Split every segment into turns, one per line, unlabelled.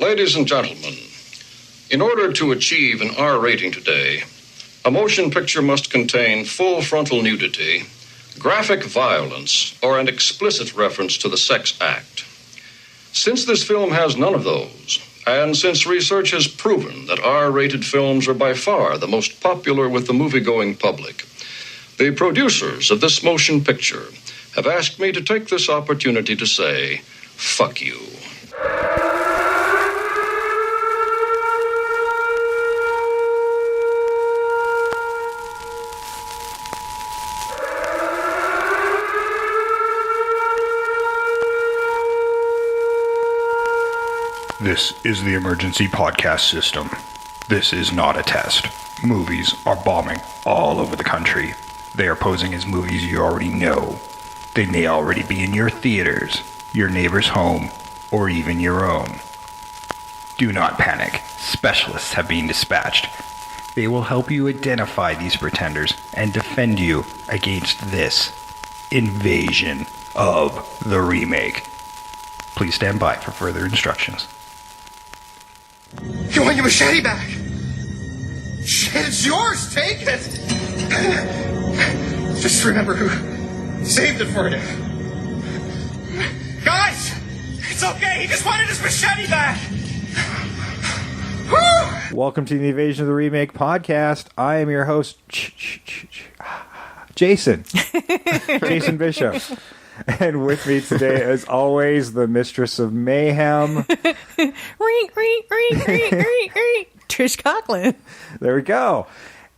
Ladies and gentlemen, in order to achieve an R rating today, a motion picture must contain full frontal nudity, graphic violence, or an explicit reference to the sex act. Since this film has none of those, and since research has proven that R-rated films are by far the most popular with the movie-going public, the producers of this motion picture have asked me to take this opportunity to say, fuck you.
This is the emergency podcast system. This is not a test. Movies are bombing all over the country. They are posing as movies you already know. They may already be in your theaters, your neighbor's home, or even your own. Do not panic. Specialists have been dispatched. They will help you identify these pretenders and defend you against this invasion of the remake. Please stand by for further instructions.
You want your machete back? Shit, it's yours. Take it. Just remember who saved it for you. Guys, it's okay. He just wanted his machete back. Woo!
Welcome to the Invasion of the Remake podcast. I am your host, Jason. Jason Bishop. And with me today, as always, the mistress of mayhem.
Trish Conklin.
There we go.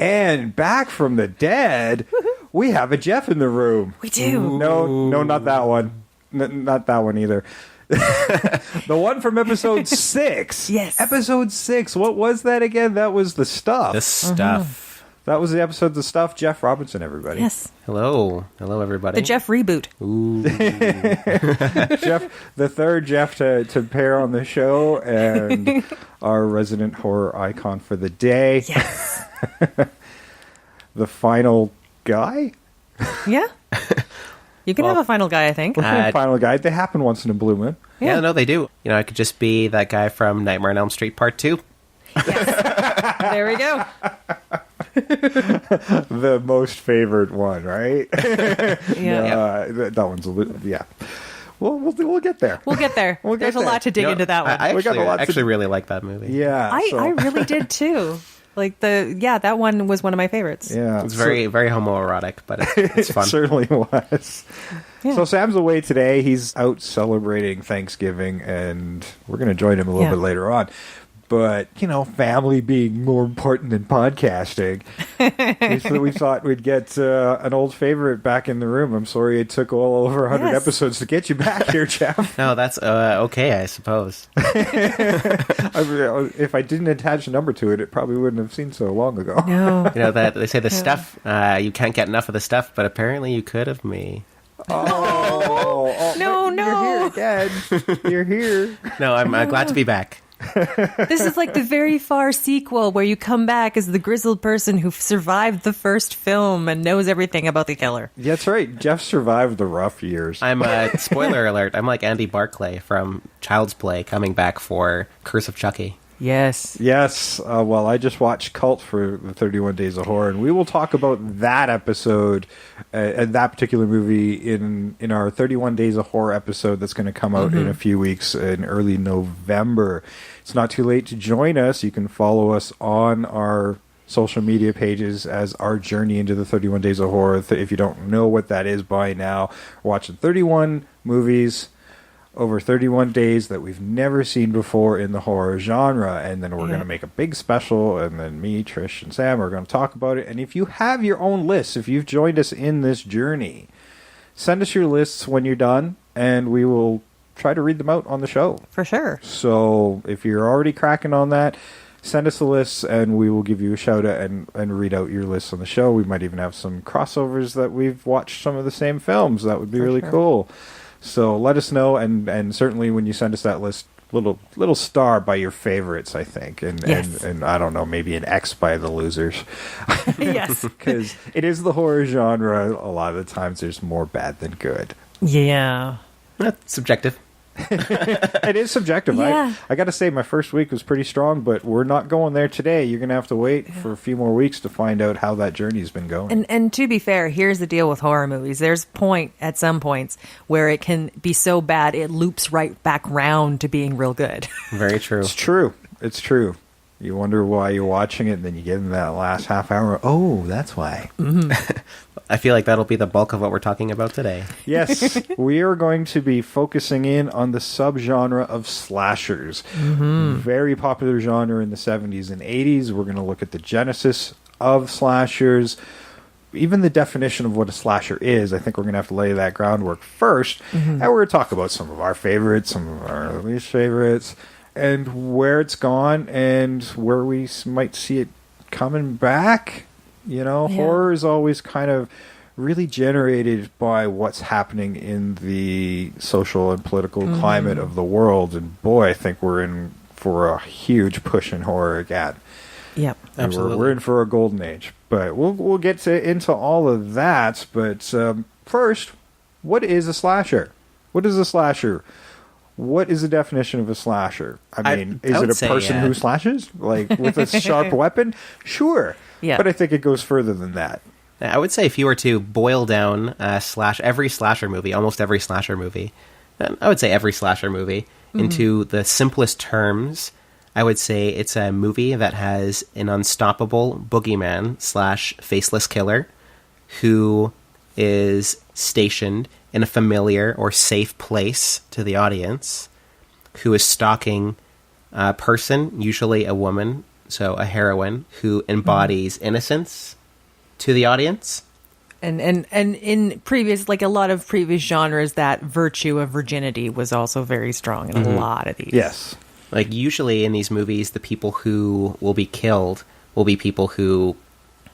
And back from the dead, we have a Jeff in the room.
We do.
No, not that one. Not that one either. The one from episode 6.
Yes.
Episode 6. What was that again? That was The Stuff.
The Stuff.
That was the episode The Stuff. Jeff Robertson, everybody.
Yes.
Hello, everybody.
The Jeff reboot.
Ooh.
Jeff, the third Jeff to pair on the show, and our resident horror icon for the day.
Yes.
The final guy?
Yeah. You can have a final guy, I think.
Final guy. They happen once in a blue moon.
Yeah, no, they do. You know, I could just be that guy from Nightmare on Elm Street Part 2.
Yes. There we go.
The most favored one, right?
Yeah.
That one's a little, yeah. We'll get there.
We'll get there. There's a lot to dig into that one.
I
We got a lot to-
actually really like that movie.
Yeah.
I really did too. Like that one was one of my favorites.
Yeah.
It's very homoerotic, but it's fun.
It certainly was.
Yeah.
So Sam's away today. He's out celebrating Thanksgiving, and we're going to join him a little bit later on. But, you know, family being more important than podcasting, we thought we'd get an old favorite back in the room. I'm sorry it took all over 100 episodes to get you back here, Jeff.
No, that's okay, I suppose.
If I didn't attach a number to it, it probably wouldn't have seemed so long ago.
No.
You know, that they say the stuff, you can't get enough of the stuff, but apparently you could of me.
Oh,
No.
You're here again. You're here.
No, I'm glad to be back.
This is like the very far sequel where you come back as the grizzled person who survived the first film and knows everything about the killer.
That's right. Jeff survived the rough years.
I'm spoiler alert, I'm like Andy Barclay from Child's Play coming back for Curse of Chucky.
Yes.
Yes. Well, I just watched Cult for the 31 Days of Horror, and we will talk about that episode and that particular movie in our 31 Days of Horror episode that's going to come out in a few weeks in early November. It's not too late to join us. You can follow us on our social media pages as our journey into the 31 Days of Horror. If you don't know what that is by now, we're watching 31 movies over 31 days that we've never seen before in the horror genre, and then we're going to make a big special, and then me, Trish, and Sam are going to talk about it. And if you have your own lists, if you've joined us in this journey, send us your lists when you're done, and we will try to read them out on the show.
For sure.
So if you're already cracking on that, send us the lists, and we will give you a shout out and read out your lists on the show. We might even have some crossovers that we've watched some of the same films. That would be really cool. So let us know, and certainly when you send us that list, little star by your favorites, I think, and I don't know, maybe an X by the losers.
Yes,
because it is the horror genre. A lot of the times, there's more bad than good.
Yeah,
That's subjective.
It is subjective.
Yeah.
I got to say, my first week was pretty strong, but we're not going there today. You're going to have to wait for a few more weeks to find out how that journey's been going.
And to be fair, here's the deal with horror movies. There's at some points where it can be so bad it loops right back round to being real good.
Very true.
It's true. It's true. You wonder why you're watching it, and then you get in that last half hour. Oh, that's why.
I feel like that'll be the bulk of what we're talking about today.
Yes, we are going to be focusing in on the subgenre of slashers. Very popular genre in the 70s and 80s. We're going to look at the genesis of slashers. Even the definition of what a slasher is, I think we're going to have to lay that groundwork first. And we're going to talk about some of our favorites, some of our least favorites, and where it's gone and where we might see it coming back. You know, horror is always kind of really generated by what's happening in the social and political climate of the world. And boy, I think we're in for a huge push in horror again.
Yep.
And
Absolutely.
we're in for a golden age. But we'll get into all of that. But first, what is a slasher? What is a slasher? What is the definition of a slasher? I mean, is
would
it a
say,
person who slashes? Like, with a sharp weapon? Sure.
Yeah.
But I think it goes further than that.
I would say if you were to boil down every slasher movie, almost every slasher movie, I would say every slasher movie, into the simplest terms, I would say it's a movie that has an unstoppable boogeyman / faceless killer who is stationed in a familiar or safe place to the audience, who is stalking a person, usually a woman, so a heroine, who embodies innocence to the audience.
And in previous, like a lot of previous genres, that virtue of virginity was also very strong in a lot of these.
Yes.
Like, usually in these movies, the people who will be killed will be people who,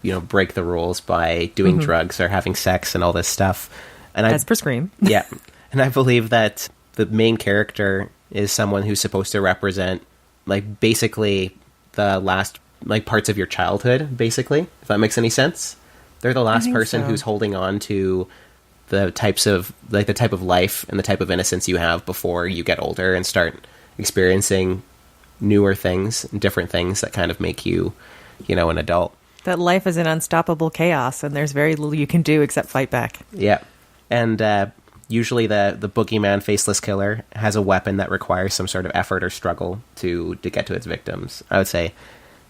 you know, break the rules by doing drugs or having sex and all this stuff. And
As per Scream.
Yeah. And I believe that the main character is someone who's supposed to represent, like, basically the last, like, parts of your childhood, basically, if that makes any sense. They're the last person who's holding on to the types of, like, the type of life and the type of innocence you have before you get older and start experiencing newer things and different things that kind of make you, you know, an adult.
That life is an unstoppable chaos, and there's very little you can do except fight back.
Yeah. And usually the boogeyman faceless killer has a weapon that requires some sort of effort or struggle to get to its victims. I would say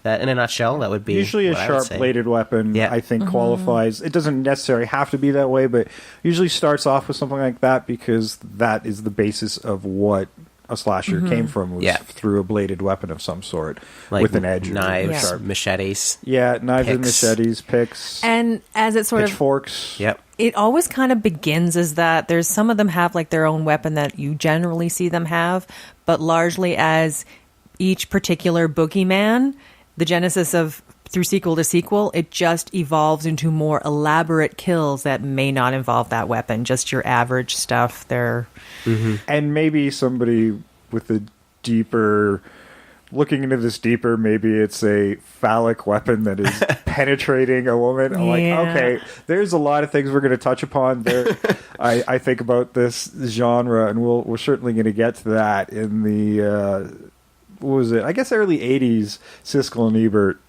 that in a nutshell, that would be
Usually a
what I would say.
sharp-bladed weapon,
Yeah.
I think, qualifies. It doesn't necessarily have to be that way, but usually starts off with something like that because that is the basis of what a slasher came from, was through a bladed weapon of some sort,
Like
with an edge.
knives,
Or sharp.
machetes.
Yeah, knives and
picks.
machetes, picks,
And as it sort of,
pitchforks.
Yep.
it always kind of begins as that. There's some of them have like their own weapon that you generally see them have, but largely as each particular boogeyman, the genesis of through sequel to sequel, it just evolves into more elaborate kills that may not involve that weapon, just your average stuff. They're
And maybe somebody with a deeper, looking into this deeper, maybe it's a phallic weapon that is penetrating a woman. I'm like,
Yeah.
okay, there's a lot of things we're going to touch upon there. I think about this genre, and we're certainly going to get to that in the, what was it? I guess early 80s, Siskel and Ebert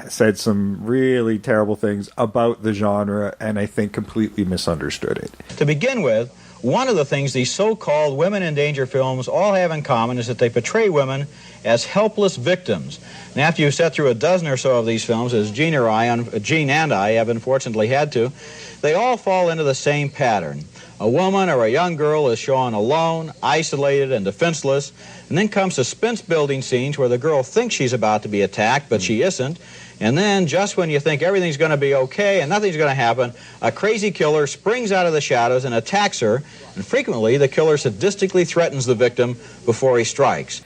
said some really terrible things about the genre, and I think completely misunderstood it.
To begin with, one of the things these so-called women in danger films all have in common is that they portray women as helpless victims. And after you've sat through a dozen or so of these films, as Gene and I have unfortunately had to, they all fall into the same pattern. A woman or a young girl is shown alone, isolated, and defenseless, and then come suspense-building scenes where the girl thinks she's about to be attacked, but she isn't. And then, just when you think everything's going to be okay and nothing's going to happen, a crazy killer springs out of the shadows and attacks her, and frequently the killer sadistically threatens the victim before he strikes.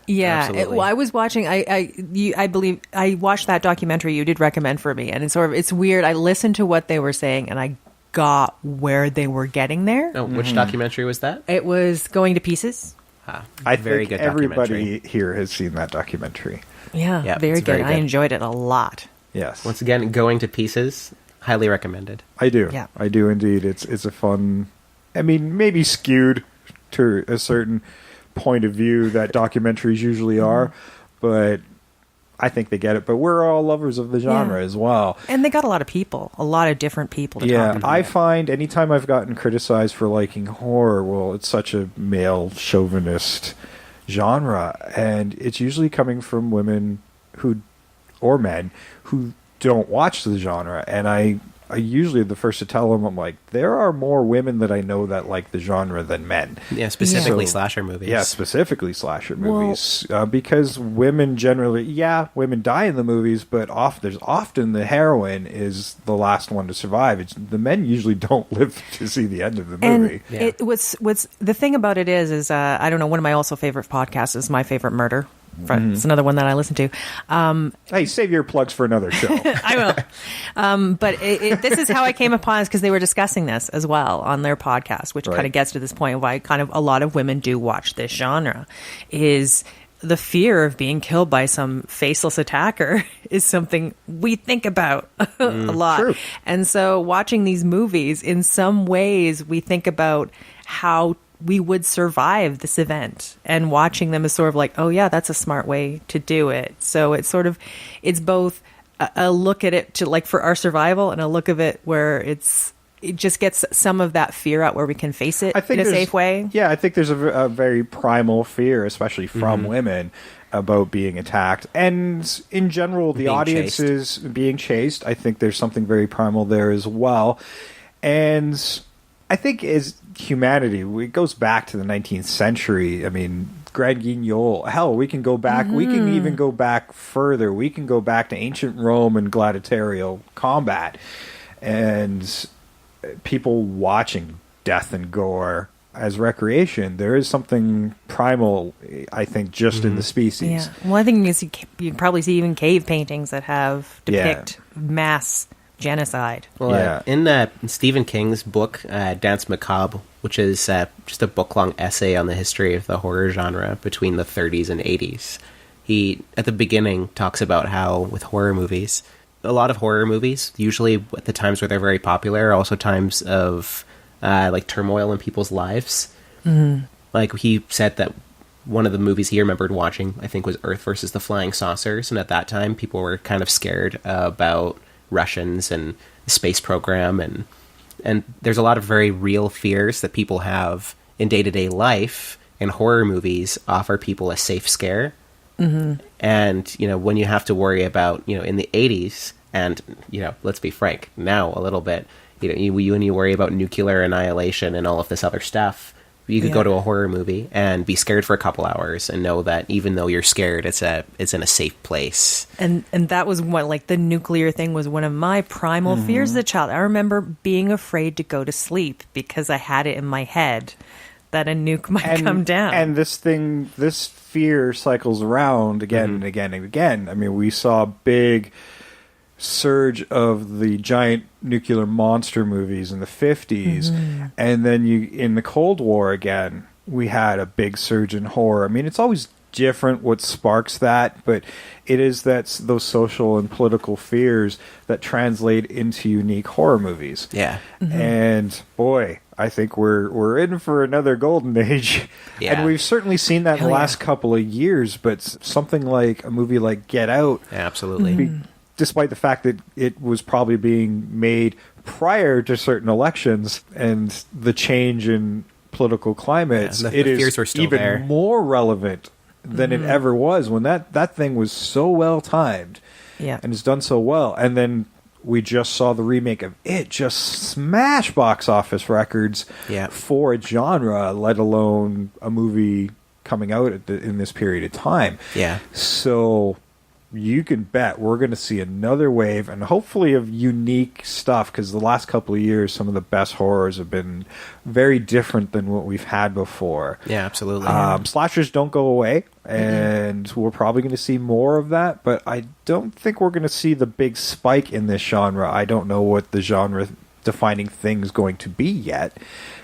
Yeah,
Absolutely.
I was watching. I believe I watched that documentary you did recommend for me, and it's weird. I listened to what they were saying, and I got where they were getting there.
Oh, which documentary was that?
It was Going to Pieces.
I
Very
think
good documentary.
everybody here has seen that documentary.
Yeah,
Yeah,
very
it's
good.
very
I
good.
enjoyed it a lot.
Yes,
Once again, Going to Pieces, highly recommended.
I do.
Yeah.
I do indeed. It's a fun. I mean, maybe skewed to a certain point of view that documentaries usually are, but I think they get it. But we're all lovers of the genre as well.
And they got a lot of different people to talk about.
I find anytime I've gotten criticized for liking horror, well, it's such a male chauvinist genre, and it's usually coming from women or men who don't watch the genre. And I usually am the first to tell them, I'm like, there are more women that I know that like the genre than men.
Yeah, specifically slasher movies.
Yeah, specifically slasher movies. Because women generally, women die in the movies, but often the heroine is the last one to survive. The men usually don't live to see the end of the movie.
And what's the thing about it is I don't know, one of my also favorite podcasts is My Favorite Murder. It's another one that I listen to.
Hey, save your plugs for another show.
I will. But this is how I came upon this, because they were discussing this as well on their podcast, which kind of gets to this point of why kind of a lot of women do watch this genre, is the fear of being killed by some faceless attacker is something we think about a lot.
True.
And so watching these movies, in some ways, we think about how we would survive this event, and watching them is sort of like, oh yeah, that's a smart way to do it. So it's both a look at it to like for our survival, and a look of it where it just gets some of that fear out where we can face it in a safe way.
Yeah, I think there's a very primal fear, especially from women, about being attacked. And in general, the audience is being chased. I think there's something very primal there as well. And I think as humanity, it goes back to the 19th century. I mean, Grand Guignol, hell, we can go back, we can even go back further. We can go back to ancient Rome and gladiatorial combat. And people watching death and gore as recreation. There is something primal, I think, just in the species.
Yeah. Well, I think you can probably see even cave paintings that depict mass genocide.
Well, in Stephen King's book, Dance Macabre, which is just a book-long essay on the history of the horror genre between the 30s and 80s, he, at the beginning, talks about how, with horror movies, a lot of horror movies, usually at the times where they're very popular, are also times of like turmoil in people's lives. Like, he said that one of the movies he remembered watching, I think, was Earth versus the Flying Saucers, and at that time people were kind of scared about Russians and the space program, and there's a lot of very real fears that people have in day-to-day life, and horror movies offer people a safe scare. And, you know, when you have to worry about, you know, in the 80s, and, you know, let's be frank, now a little bit, you know, when you worry about nuclear annihilation and all of this other stuff, you could go to a horror movie and be scared for a couple hours and know that even though you're scared, it's in a safe place.
And that was what, like, the nuclear thing was one of my primal fears as a child. I remember being afraid to go to sleep because I had it in my head that a nuke might come down.
And this fear cycles around again and again and again. I mean, we saw a big surge of the giant nuclear monster movies in the 50s, and then in the Cold War again, we had a big surge in horror. I mean, it's always different what sparks that, but it is those social and political fears that translate into unique horror movies.
Yeah.
And boy, I think we're in for another golden age.
Yeah.
And we've certainly seen that in the last couple of years, but something like a movie like Get Out,
absolutely.
Despite the fact that it was probably being made prior to certain elections and the change in political climates, it is even more relevant than it ever was when that thing was so well timed and it's done so well. And then we just saw the remake of it just smash box office records for its genre, let alone a movie coming out in this period of time.
Yeah.
So you can bet we're going to see another wave, and hopefully of unique stuff, because the last couple of years, some of the best horrors have been very different than what we've had before.
Yeah, absolutely.
Slashers don't go away, and we're probably going to see more of that, but I don't think we're going to see the big spike in this genre. I don't know what the genre-defining thing is going to be yet,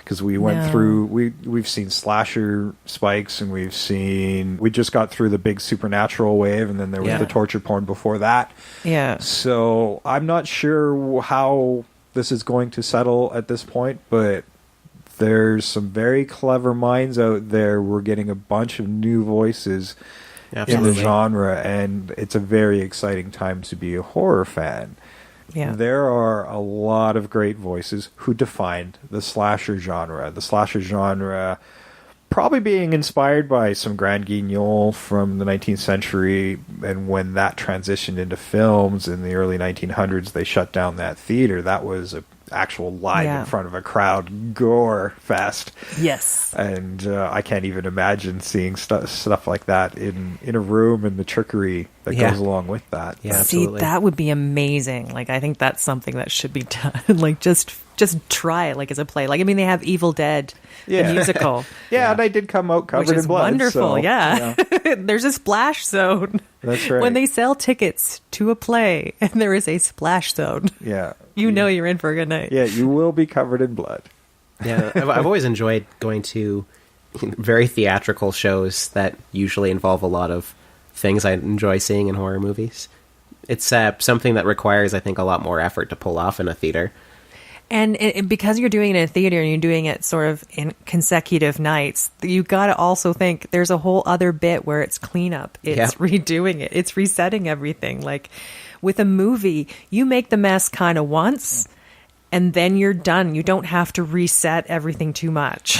because we went through, we've seen slasher spikes, and we just got through the big supernatural wave, and then there was the torture porn before that.
Yeah.
So I'm not sure how this is going to settle at this point, but there's some very clever minds out there. We're getting a bunch of new voices in the genre, and it's a very exciting time to be a horror fan.
Yeah.
There are a lot of great voices who defined the slasher genre. The slasher genre probably being inspired by some Grand Guignol from the 19th century, and when that transitioned into films in the early 1900s, they shut down that theater. That was a actual live in front of a crowd gore fest.
Yes.
And I can't even imagine seeing stuff like that in a room, and the trickery that goes along with that.
Yeah,
See,
absolutely.
that would be amazing. Like, I think that's something that should be done. Like, just try it, like, as a play. Like, I mean, they have Evil Dead, the musical.
And I did come out covered
which is
in blood.
wonderful,
So,
yeah. There's a splash zone.
That's right.
When they sell tickets to a play, and there is a splash zone,
Yeah.
you know you're in for a good night.
Yeah, you will be covered in blood.
Yeah, I've always enjoyed going to very theatrical shows that usually involve a lot of things I enjoy seeing in horror movies. It's something that requires, I think, a lot more effort to pull off in a theater.
And because you're doing it in a theater and you're doing it sort of in consecutive nights, you got to also think there's a whole other bit where it's cleanup. It's redoing it. It's resetting everything. Like with a movie, you make the mess kind of once and then you're done. You don't have to reset everything too much.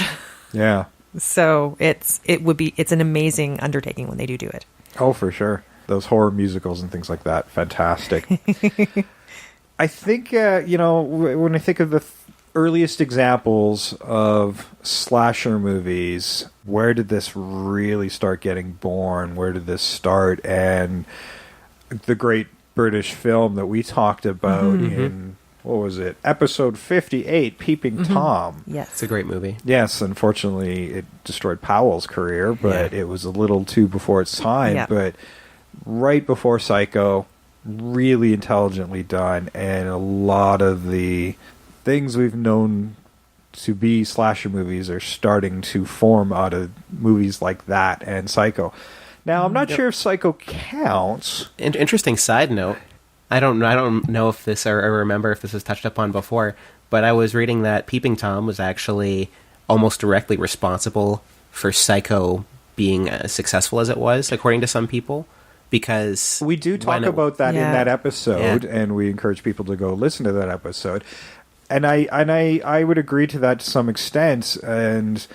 Yeah.
So it's an amazing undertaking when they do it.
Oh, for sure. Those horror musicals and things like that. Fantastic. I think, when I think of the earliest examples of slasher movies, where did this really start getting born? Where did this start? And the great British film that we talked about in, what was it, episode 58, Peeping Tom.
Yes.
It's a great movie.
Yes, unfortunately, it destroyed Powell's career, but it was a little too before its time.
Yeah.
But right before Psycho, really intelligently done, and a lot of the things we've known to be slasher movies are starting to form out of movies like that and Psycho. Now, I'm not sure if Psycho counts.
Interesting side note. I don't know if this, or I remember if this was touched upon before, but I was reading that Peeping Tom was actually almost directly responsible for Psycho being as successful as it was, according to some people. Because
we do talk about that in that episode,
Yeah.
and we encourage people to go listen to that episode. And I would agree to that to some extent, and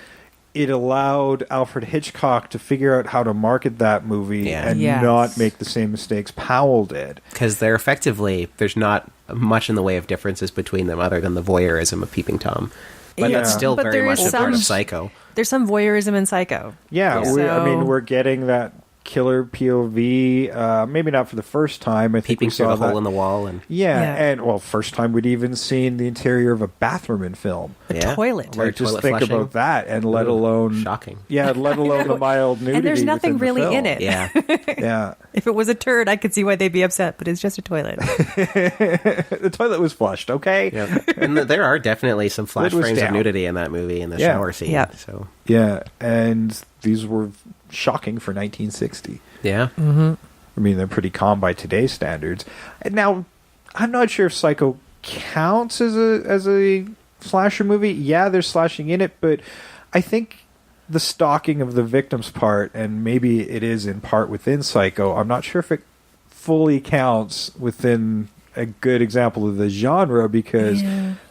it allowed Alfred Hitchcock to figure out how to market that movie and not make the same mistakes Powell did.
Because they're effectively, there's not much in the way of differences between them other than the voyeurism of Peeping Tom. But that's still
But
very
there
much
is
a part of
some-
Psycho.
There's some voyeurism in Psycho.
Yeah,
So-
we're getting that killer POV, maybe not for the first time. I think
Peeping
we
through
saw
the hole
that.
in the wall. And
And first time we'd even seen the interior of a bathroom in film.
Toilet.
Or
Like, just
toilet
think
flushing.
about that, and let alone
Shocking.
Yeah, let alone the mild nudity.
And there's nothing
within the
really in
film.
it.
Yeah.
Yeah,
If it was a turd, I could see why they'd be upset, but it's just a toilet.
the toilet was flushed. Okay.
Yeah. And there are definitely some flash
Lid was
frames
down.
of nudity in that movie in the
Yeah.
shower scene.
Yeah.
So
Yeah, and these were shocking for 1960.
yeah.
I mean, they're pretty calm by today's standards. And now, I'm not sure if Psycho counts as a slasher movie. Yeah, there's slashing in it, but I think the stalking of the victim's part, and maybe it is in part within Psycho, I'm not sure if it fully counts within a good example of the genre, because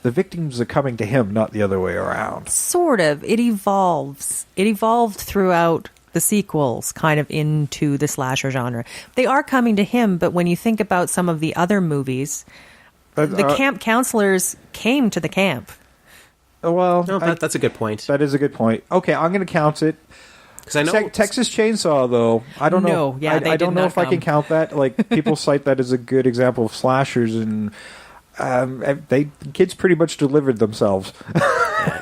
the victims are coming to him, not the other way around.
Sort of. It evolves. It evolved throughout the sequels kind of into the slasher genre. They are coming to him, but when you think about some of the other movies, the camp counselors came to the camp.
Well,
No, that's a good point.
that is a good point. Okay, I'm going to count it.
Because I know
Texas Chainsaw, though, I don't know.
No, yeah, they
I
did
don't know
not
if I can
come.
count that. Like, people cite that as a good example of slashers, and kids pretty much delivered themselves.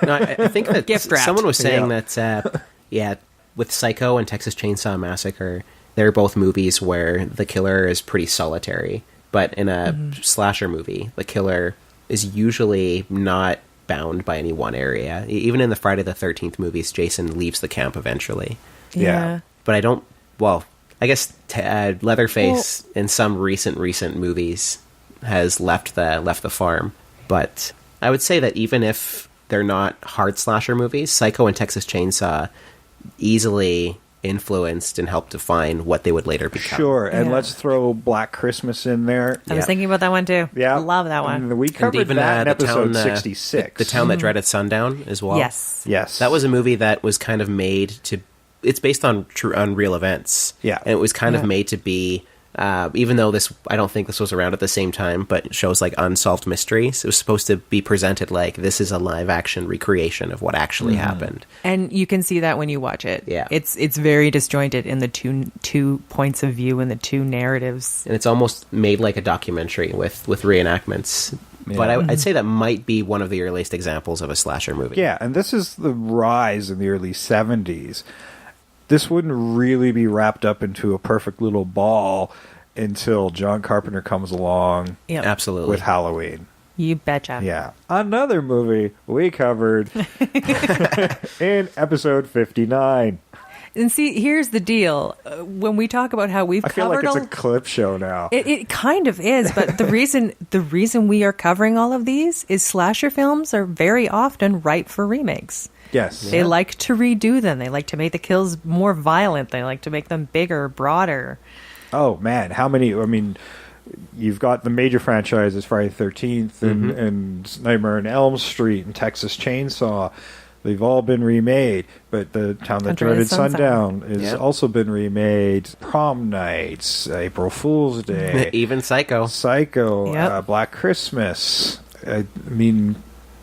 No, I think that
Gift wrapped.
someone was saying
Yeah.
that, with Psycho and Texas Chainsaw Massacre, they're both movies where the killer is pretty solitary. But in a slasher movie, the killer is usually not bound by any one area. Even in the Friday the 13th movies, Jason leaves the camp eventually.
Yeah.
But I guess Leatherface in some recent movies has left the farm. But I would say that even if they're not hard slasher movies. Psycho and Texas Chainsaw easily influenced and helped define what they would later become.
Sure, and
Yeah.
let's throw Black Christmas in there.
I was thinking about that one too.
Yeah,
Love that one.
And we covered
even,
that in
the
episode
town,
66.
The Town That Dreaded Sundown as well.
Yes.
Yes,
That was a movie that was kind of made to... It's based on real events.
Yeah.
And it was kind of
Yeah.
made to be... even though I don't think this was around at the same time, but shows like Unsolved Mysteries, it was supposed to be presented like this is a live-action recreation of what actually happened.
And you can see that when you watch it.
Yeah.
It's very disjointed in the two points of view and the two narratives.
And it's almost made like a documentary with reenactments. But I'd say that might be one of the earliest examples of a slasher movie.
Yeah, and this is the rise in the early 70s. This wouldn't really be wrapped up into a perfect little ball until John Carpenter comes along
Yep.
Absolutely.
with Halloween.
You betcha.
Yeah. Another movie we covered in episode 59.
And see, here's the deal. When we talk about how we've
I feel like
covered
it's a clip show now.
it kind of is, but the reason we are covering all of these is slasher films are very often ripe for remakes.
Yes.
They like to redo them. They like to make the kills more violent. They like to make them bigger, broader.
Oh, man. How many? I mean, you've got the major franchises, Friday the 13th and Nightmare on Elm Street and Texas Chainsaw. They've all been remade, but the Town That Dreaded Sundown has also been remade. Prom Nights, April Fool's Day,
Even Psycho.
Yep.
Black Christmas. I mean,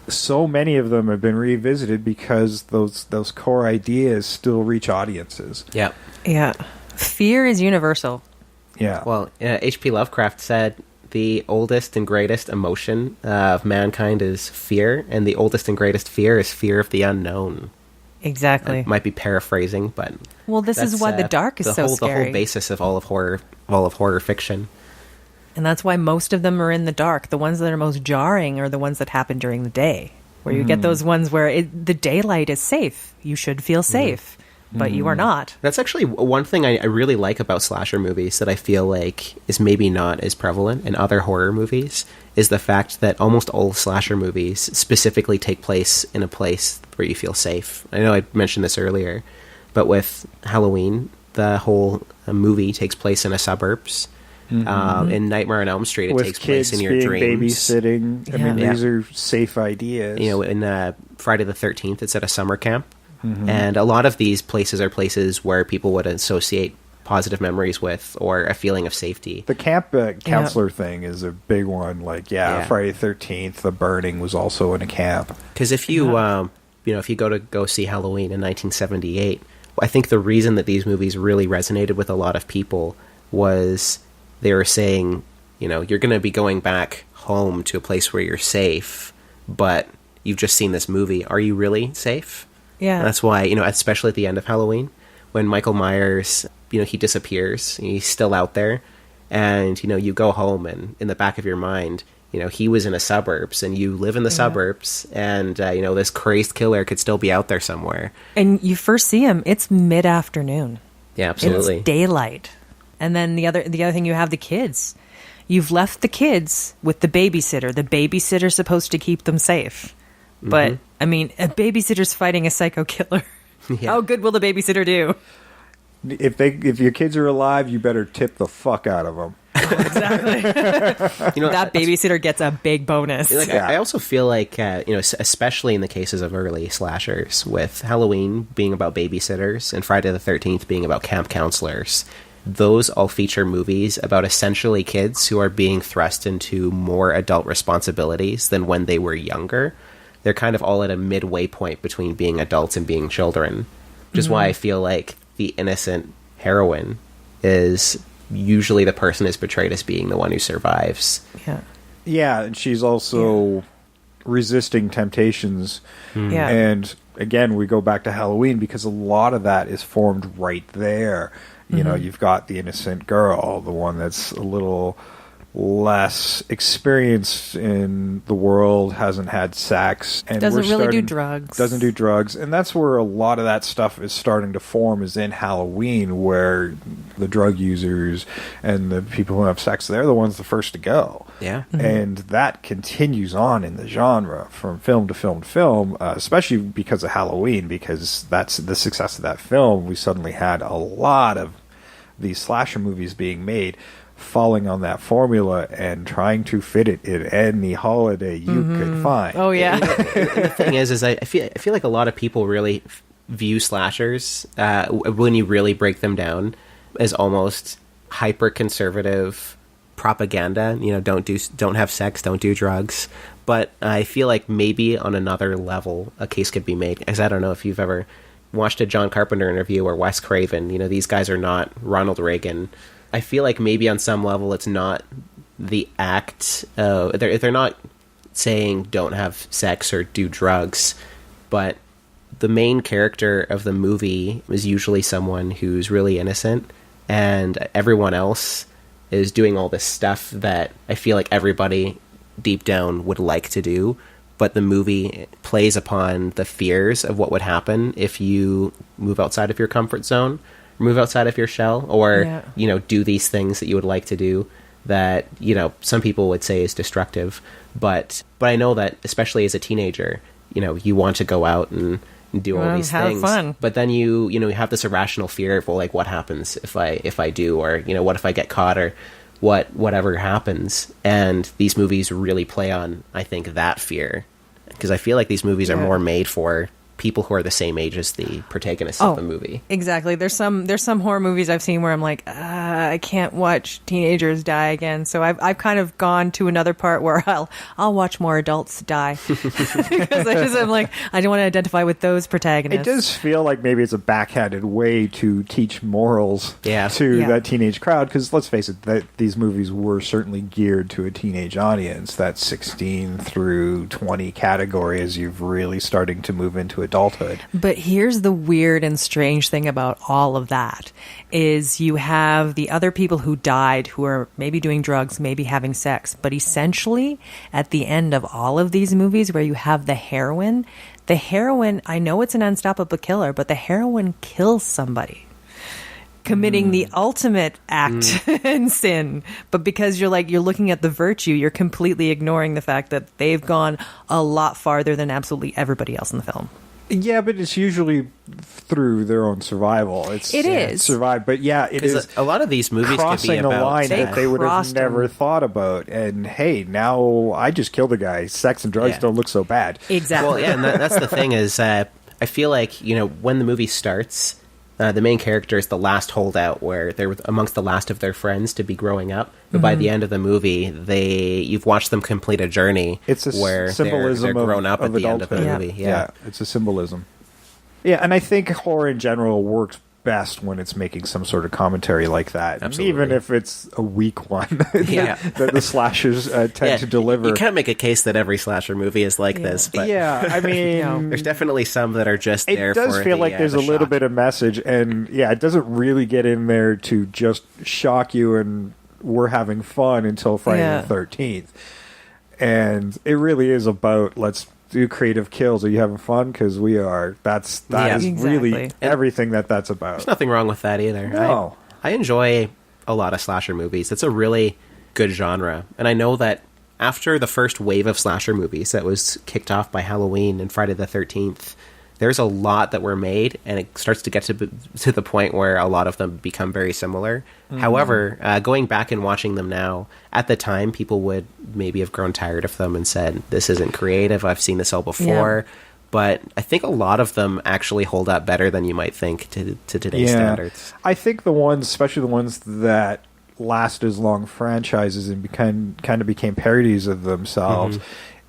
so many of them have been revisited because those core ideas still reach audiences.
Yeah.
Yeah. Fear is universal.
Yeah.
Well, H.P. Lovecraft said the oldest and greatest emotion of mankind is fear, and the oldest and greatest fear is fear of the unknown.
Exactly.
I might be paraphrasing, but
Well, this is why the dark is so
The
scary.
whole basis of all of horror fiction.
And that's why most of them are in the dark. The ones that are most jarring are the ones that happen during the day, where you get those ones where the daylight is safe. You should feel safe, but you are not.
That's actually one thing I really like about slasher movies that I feel like is maybe not as prevalent in other horror movies, is the fact that almost all slasher movies specifically take place in a place where you feel safe. I know I mentioned this earlier, but with Halloween, the whole movie takes place in the suburbs. In Nightmare on Elm Street, it
With
takes place
kids
in your
being
dreams.
babysitting. I mean,
Yeah.
these are safe ideas.
You know, in Friday the 13th, it's at a summer camp. And a lot of these places are places where people would associate positive memories with or a feeling of safety.
The camp counselor thing is a big one. Like,
Yeah.
Friday the 13th, The Burning was also in a camp.
Because if you, if you go see Halloween in 1978, I think the reason that these movies really resonated with a lot of people was they were saying, you're going to be going back home to a place where you're safe, but you've just seen this movie. Are you really safe?
Yeah.
And that's why, especially at the end of Halloween, when Michael Myers, he disappears, he's still out there, and, you go home, and in the back of your mind, he was in the suburbs, and you live in the suburbs, and, this crazed killer could still be out there somewhere.
And you first see him, it's mid-afternoon.
Yeah, absolutely.
It's daylight. And then the other thing, you have the kids. You've left the kids with the babysitter. The babysitter's supposed to keep them safe. But, I mean, a babysitter's fighting a psycho killer.
Yeah.
How good will the babysitter do?
If your kids are alive, you better tip the fuck out of them.
Exactly. That babysitter gets a big bonus.
Like, I also feel like, especially in the cases of early slashers, with Halloween being about babysitters and Friday the 13th being about camp counselors, those all feature movies about essentially kids who are being thrust into more adult responsibilities than when they were younger. They're kind of all at a midway point between being adults and being children, which is why I feel like the innocent heroine is usually the person is portrayed as being the one who survives.
Yeah.
Yeah, and she's also resisting temptations.
Yeah.
And again, we go back to Halloween because a lot of that is formed right there. You know, you've got the innocent girl, the one that's a little less experienced in the world, hasn't had sex, and
Doesn't really do drugs.
Doesn't do drugs, and that's where a lot of that stuff is starting to form. Is in Halloween, where the drug users and the people who have sex, they're the ones the first to go.
Yeah.
And that continues on in the genre from film to film to film, especially because of Halloween, because that's the success of that film. We suddenly had a lot of these slasher movies being made, falling on that formula and trying to fit it in any holiday you could find.
Oh yeah.
And the thing is I feel like a lot of people really view slashers, when you really break them down, as almost hyper conservative propaganda. Don't have sex, don't do drugs. But I feel like maybe on another level a case could be made, because I don't know if you've ever watched a John Carpenter interview or Wes Craven. These guys are not Ronald Reagan. I feel like maybe on some level it's not the act. They're not saying don't have sex or do drugs, but the main character of the movie is usually someone who's really innocent, and everyone else is doing all this stuff that I feel like everybody deep down would like to do, but the movie plays upon the fears of what would happen if you move outside of your comfort zone, move outside of your shell, or do these things that you would like to do that some people would say is destructive, but I know that especially as a teenager, you want to go out and do all these
have
things,
fun.
but then you have this irrational fear of, well, like, what happens if I do, or what if I get caught, or whatever happens. And these movies really play on, I think, that fear, because I feel like these movies are more made for people who are the same age as the protagonists of the movie.
Exactly. There's some horror movies I've seen where I'm like, I can't watch teenagers die again. So I've kind of gone to another part where I'll watch more adults die, because I'm like, I don't want to identify with those protagonists.
It does feel like maybe it's a backhanded way to teach morals to that teenage crowd, because let's face it, that these movies were certainly geared to a teenage audience. That 16 through 20 category as you've really starting to move into adulthood.
But here's the weird and strange thing about all of that is you have the other people who died who are maybe doing drugs, maybe having sex, but essentially at the end of all of these movies where you have the heroine, I know it's an unstoppable killer, but the heroine kills somebody, committing the ultimate act and sin. But because you're looking at the virtue, you're completely ignoring the fact that they've gone a lot farther than absolutely everybody else in the film.
Yeah, but it's usually through their own survival. It is survive, but it is
a lot of these movies
crossing
could be about
a line that they would have never thought about. And hey, now I just killed a guy. Sex and drugs don't look so bad.
Exactly.
Well, and that's the thing is, I feel like when the movie starts, the main character is the last holdout, where they're amongst the last of their friends to be growing up. But by the end of the movie, you've watched them complete a journey.
It's a
where
symbolism
they're grown up
of
at the end
adulthood.
of the movie.
Yeah, it's a symbolism. Yeah, and I think horror in general works best when it's making some sort of commentary like that.
Absolutely.
Even if it's a weak one that the slashers tend to deliver.
You can't make a case that every slasher movie is like this, but
I mean,
there's definitely some that are just there for
it does feel like there's a little bit of message, and it doesn't really get in there to just shock you and we're having fun until Friday the 13th. And it really is about, let's do creative kills. Are you having fun? Because we are. That is really everything that's about.
There's nothing wrong with that either.
No.
I enjoy a lot of slasher movies. It's a really good genre. And I know that after the first wave of slasher movies that was kicked off by Halloween and Friday the 13th, there's a lot that were made, and it starts to get to the point where a lot of them become very similar. However, going back and watching them now, at the time, people would maybe have grown tired of them and said, this isn't creative, I've seen this all before. Yeah. But I think a lot of them actually hold up better than you might think to today's standards.
I think the ones, especially the ones that last as long franchises and kind of became parodies of themselves,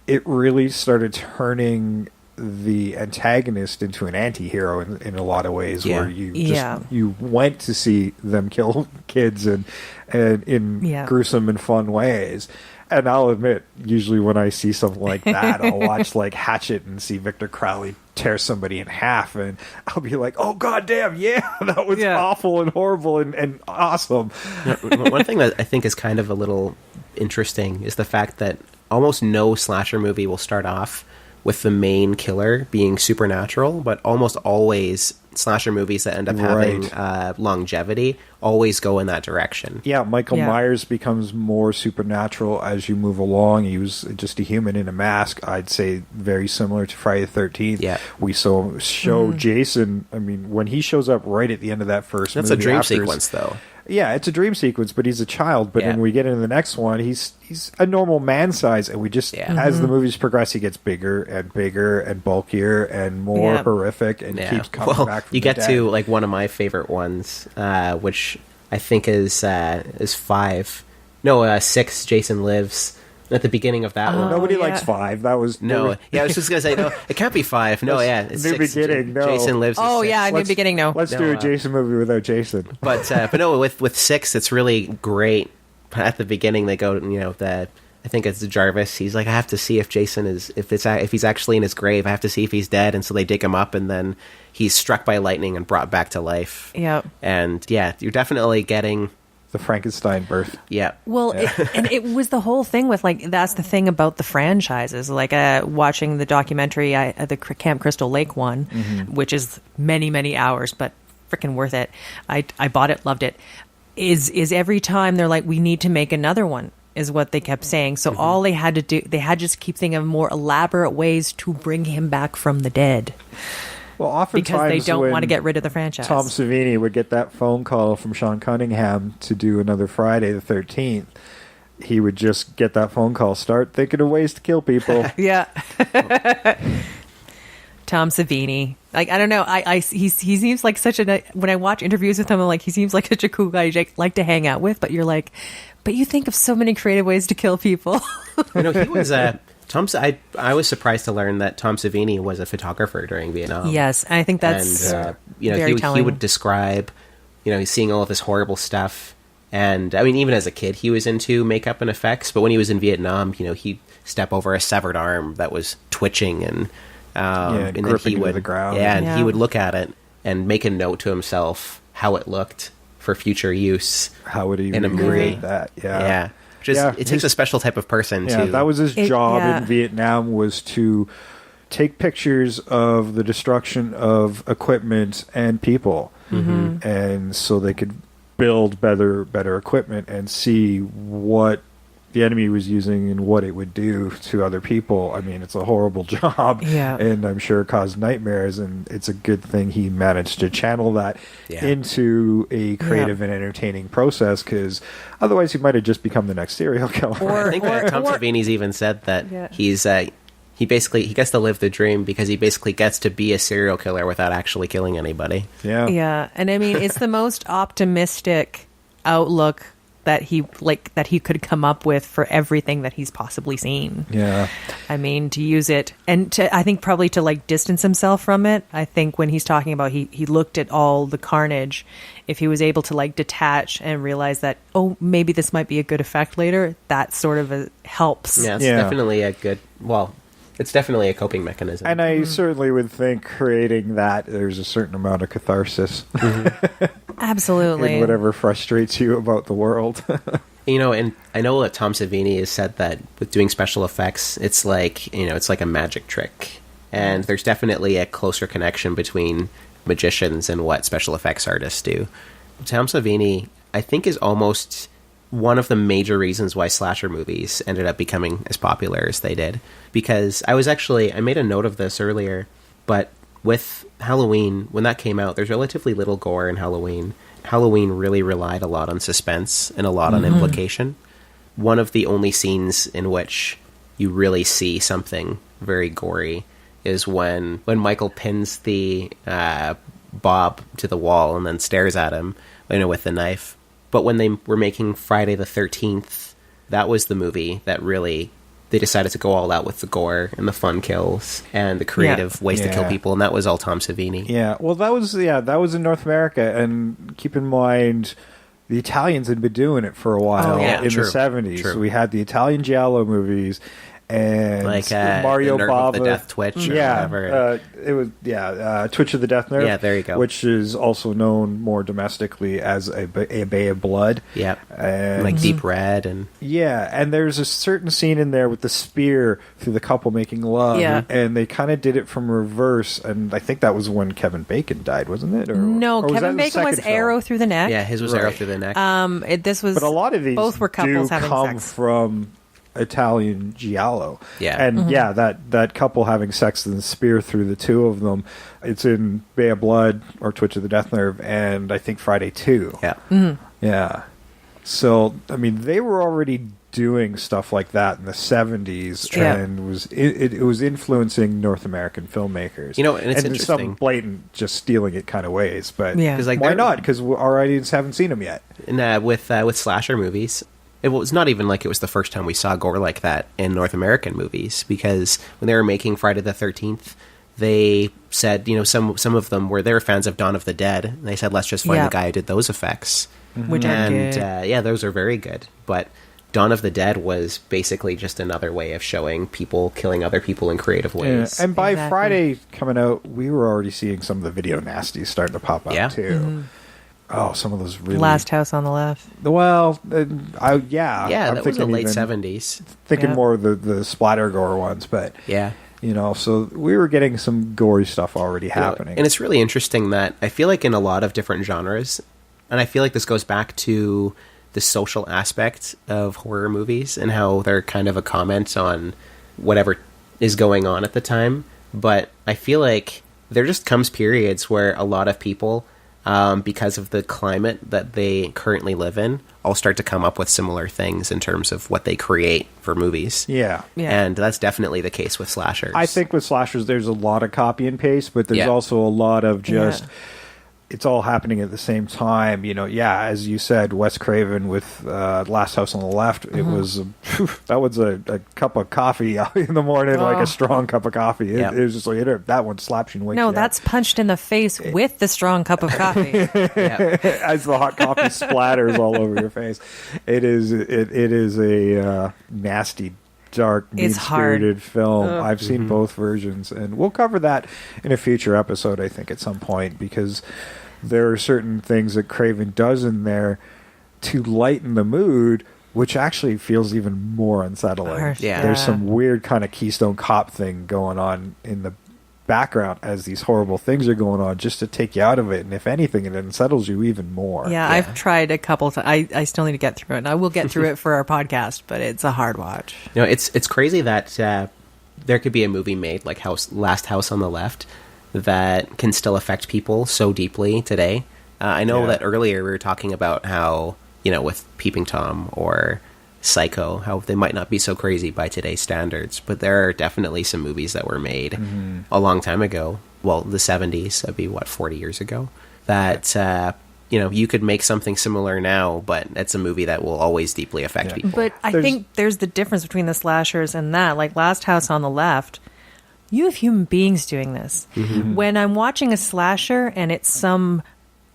it really started turning the antagonist into an anti-hero in a lot of ways, where you went to see them kill kids and in gruesome and fun ways. And I'll admit, usually when I see something like that, I'll watch like Hatchet and see Victor Crowley tear somebody in half, and I'll be like, oh goddamn, that was awful and horrible and awesome.
One thing that I think is kind of a little interesting is the fact that almost no slasher movie will start off with the main killer being supernatural, but almost always slasher movies that end up having longevity always go in that direction.
Yeah, Michael Myers becomes more supernatural as you move along. He was just a human in a mask. I'd say very similar to Friday the 13th.
Yeah.
We show Jason, I mean, when he shows up right at the end of that first movie.
That's a dream sequence, though.
Yeah, it's a dream sequence, but he's a child. But when we get into the next one, he's a normal man size, and we just as the movies progress, he gets bigger and bulkier and more horrific, and keeps coming back from
you
the
get
dead.
to like one of my favorite ones, which I think is 5. No, 6. Jason Lives. At the beginning of that one.
Nobody likes 5. That was...
No. Yeah, I was just going to say, no, it can't be 5. No, it's
New
6.
Beginning, no.
Jason Lives.
Oh,
6.
yeah, New Beginning, no.
Let's do a Jason movie without Jason.
But no, with 6, it's really great. At the beginning, they go, I think it's Jarvis. He's like, I have to see if Jason is, if he's actually in his grave. I have to see if he's dead. And so they dig him up, and then he's struck by lightning and brought back to life.
Yeah.
And yeah, you're definitely getting...
The Frankenstein birth.
Yeah.
Well, it was the whole thing with, like, that's the thing about the franchises. Like, watching the documentary, the Camp Crystal Lake one, which is many, many hours, but freaking worth it. I bought it, loved it. Is every time they're like, we need to make another one, is what they kept saying. So all they had to do, they had to just keep thinking of more elaborate ways to bring him back from the dead.
Well, oftentimes
because they don't want to
when
get rid of the franchise.
Tom Savini would get that phone call from Sean Cunningham to do another Friday the 13th. He would just get that phone call, start thinking of ways to kill people.
Yeah. Tom Savini. Like, I don't know. He seems like such a... When I watch interviews with him, I'm like, he seems like such a cool guy you like to hang out with. But you're like, but you think of so many creative ways to kill people.
He was... I was surprised to learn that Tom Savini was a photographer during Vietnam.
Yes, I think that's very telling.
He would describe, he's seeing all of this horrible stuff. And, I mean, even as a kid, he was into makeup and effects. But when he was in Vietnam, he'd step over a severed arm that was twitching and then
gripping
he would,
to the ground.
He would look at it and make a note to himself how it looked for future use.
How would he
in a movie?
recreate that? Yeah.
It takes a special type of person to...
that was his job in Vietnam, was to take pictures of the destruction of equipment and people. And so they could build better equipment and see what the enemy was using and what it would do to other people. I mean, it's a horrible job, and I'm sure it caused nightmares, and it's a good thing he managed to channel that into a creative and entertaining process, because otherwise he might have just become the next serial killer.
I think Tom Savini's even said that he gets to live the dream because he basically gets to be a serial killer without actually killing anybody.
Yeah, and I mean, it's the most optimistic outlook that he could come up with for everything that he's possibly seen.
Yeah.
I mean, to use it, and I think probably to like distance himself from it. I think when he's talking about he looked at all the carnage, if he was able to like detach and realize that, oh, maybe this might be a good effect later, that sort of helps.
Yeah, it's definitely a good, it's definitely a coping mechanism.
And I certainly would think creating that, there's a certain amount of catharsis.
Absolutely.
In whatever frustrates you about the world.
And I know that Tom Savini has said that with doing special effects, it's like, it's like a magic trick. And there's definitely a closer connection between magicians and what special effects artists do. Tom Savini, I think, is almost one of the major reasons why slasher movies ended up becoming as popular as they did. Because I made a note of this earlier, but with Halloween, when that came out, there's relatively little gore in Halloween. Halloween really relied a lot on suspense and a lot on implication. One of the only scenes in which you really see something very gory is when Michael pins the Bob to the wall and then stares at him, with the knife. But when they were making Friday the 13th, that was the movie that really... They decided to go all out with the gore and the fun kills and the creative ways to kill people, and that was all Tom Savini.
Yeah, well, that was in North America, and keep in mind, the Italians had been doing it for a while in the 70s. True. So we had the Italian giallo movies, and
Like
Mario
the Nerve
Bava,
of the Death Twitch or whatever.
It was Twitch of the Death Nerve.
Yeah, there you go.
Which is also known more domestically as a Bay of Blood.
Yep.
And
Like Deep Red and
and there's a certain scene in there with the spear through the couple making love.
Yeah.
And they kind of did it from reverse, and I think that was when Kevin Bacon died, wasn't it?
No,
or was that
Kevin
in the
Bacon was
second film?
arrow through the neck.
yeah, his was arrow through the neck.
This was.
But a lot of these
both were couples
do
having
come
sex.
from Italian giallo.
Yeah.
And that couple having sex and the spear through the two of them, it's in Bay of Blood or Twitch of the Death Nerve and I think Friday 2.
Yeah.
Yeah. So, I mean, they were already doing stuff like that in the 70s and it was influencing North American filmmakers.
You know, and it's
in
interesting.
some blatant just stealing it kind of ways, but
Yeah.
'Cause, like,
why
they're-
not? Because our audience haven't seen them yet.
And with slasher movies, it was not even like it was the first time we saw gore like that in North American movies, because when they were making Friday the 13th, they said, you know, some of them they were fans of Dawn of the Dead, and they said, let's just find the guy who did those effects.
Which are
And
good.
those are very good. But Dawn of the Dead was basically just another way of showing people killing other people in creative ways.
And by
Exactly.
Friday coming out, we were already seeing some of the video nasties starting to pop up too. Oh, some of those really
Last House on the Left.
well,
yeah,
I'm
that was the late
even
70s.
Thinking
Yeah.
more of the splatter gore ones, but
Yeah.
you know, so we were getting some gory stuff already happening.
And it's really interesting that I feel like in a lot of different genres, and I feel like this goes back to the social aspect of horror movies and how they're kind of a comment on whatever is going on at the time. But I feel like there just comes periods where a lot of people, because of the climate that they currently live in, all start to come up with similar things in terms of what they create for movies.
yeah.
And that's definitely the case with slashers.
I think with slashers, there's a lot of copy and paste, but there's also a lot of just it's all happening at the same time. You know, as you said, Wes Craven with Last House on the Left. It was that was a cup of coffee in the morning, like a strong cup of coffee. It was just like that one slaps you and wakes you
No,
up.
that's punched in the face with the strong cup of coffee.
As the hot coffee splatters all over your face. It is a nasty, dark,
It's hard.
mean-spirited film. I've seen both versions, and we'll cover that in a future episode, I think, at some point, because there are certain things that Craven does in there to lighten the mood, which actually feels even more unsettling.
Harsh,
Yeah.
There's some weird kind of Keystone Cop thing going on in the background as these horrible things are going on, just to take you out of it, and if anything, it unsettles you even more.
Yeah, I've tried a couple times. I still need to get through it. And I will get through it for our podcast, but it's a hard watch.
You know, it's crazy that there could be a movie made like Last House on the Left that can still affect people so deeply today. I know that earlier we were talking about how, you know, with Peeping Tom or Psycho, how they might not be so crazy by today's standards, but there are definitely some movies that were made a long time ago. Well, the 70s, that'd be 40 years ago, that you know, you could make something similar now, but it's a movie that will always deeply affect people.
But I think there's the difference between the slashers and that. Like Last House on the Left, you have human beings doing this. When I'm watching a slasher and it's some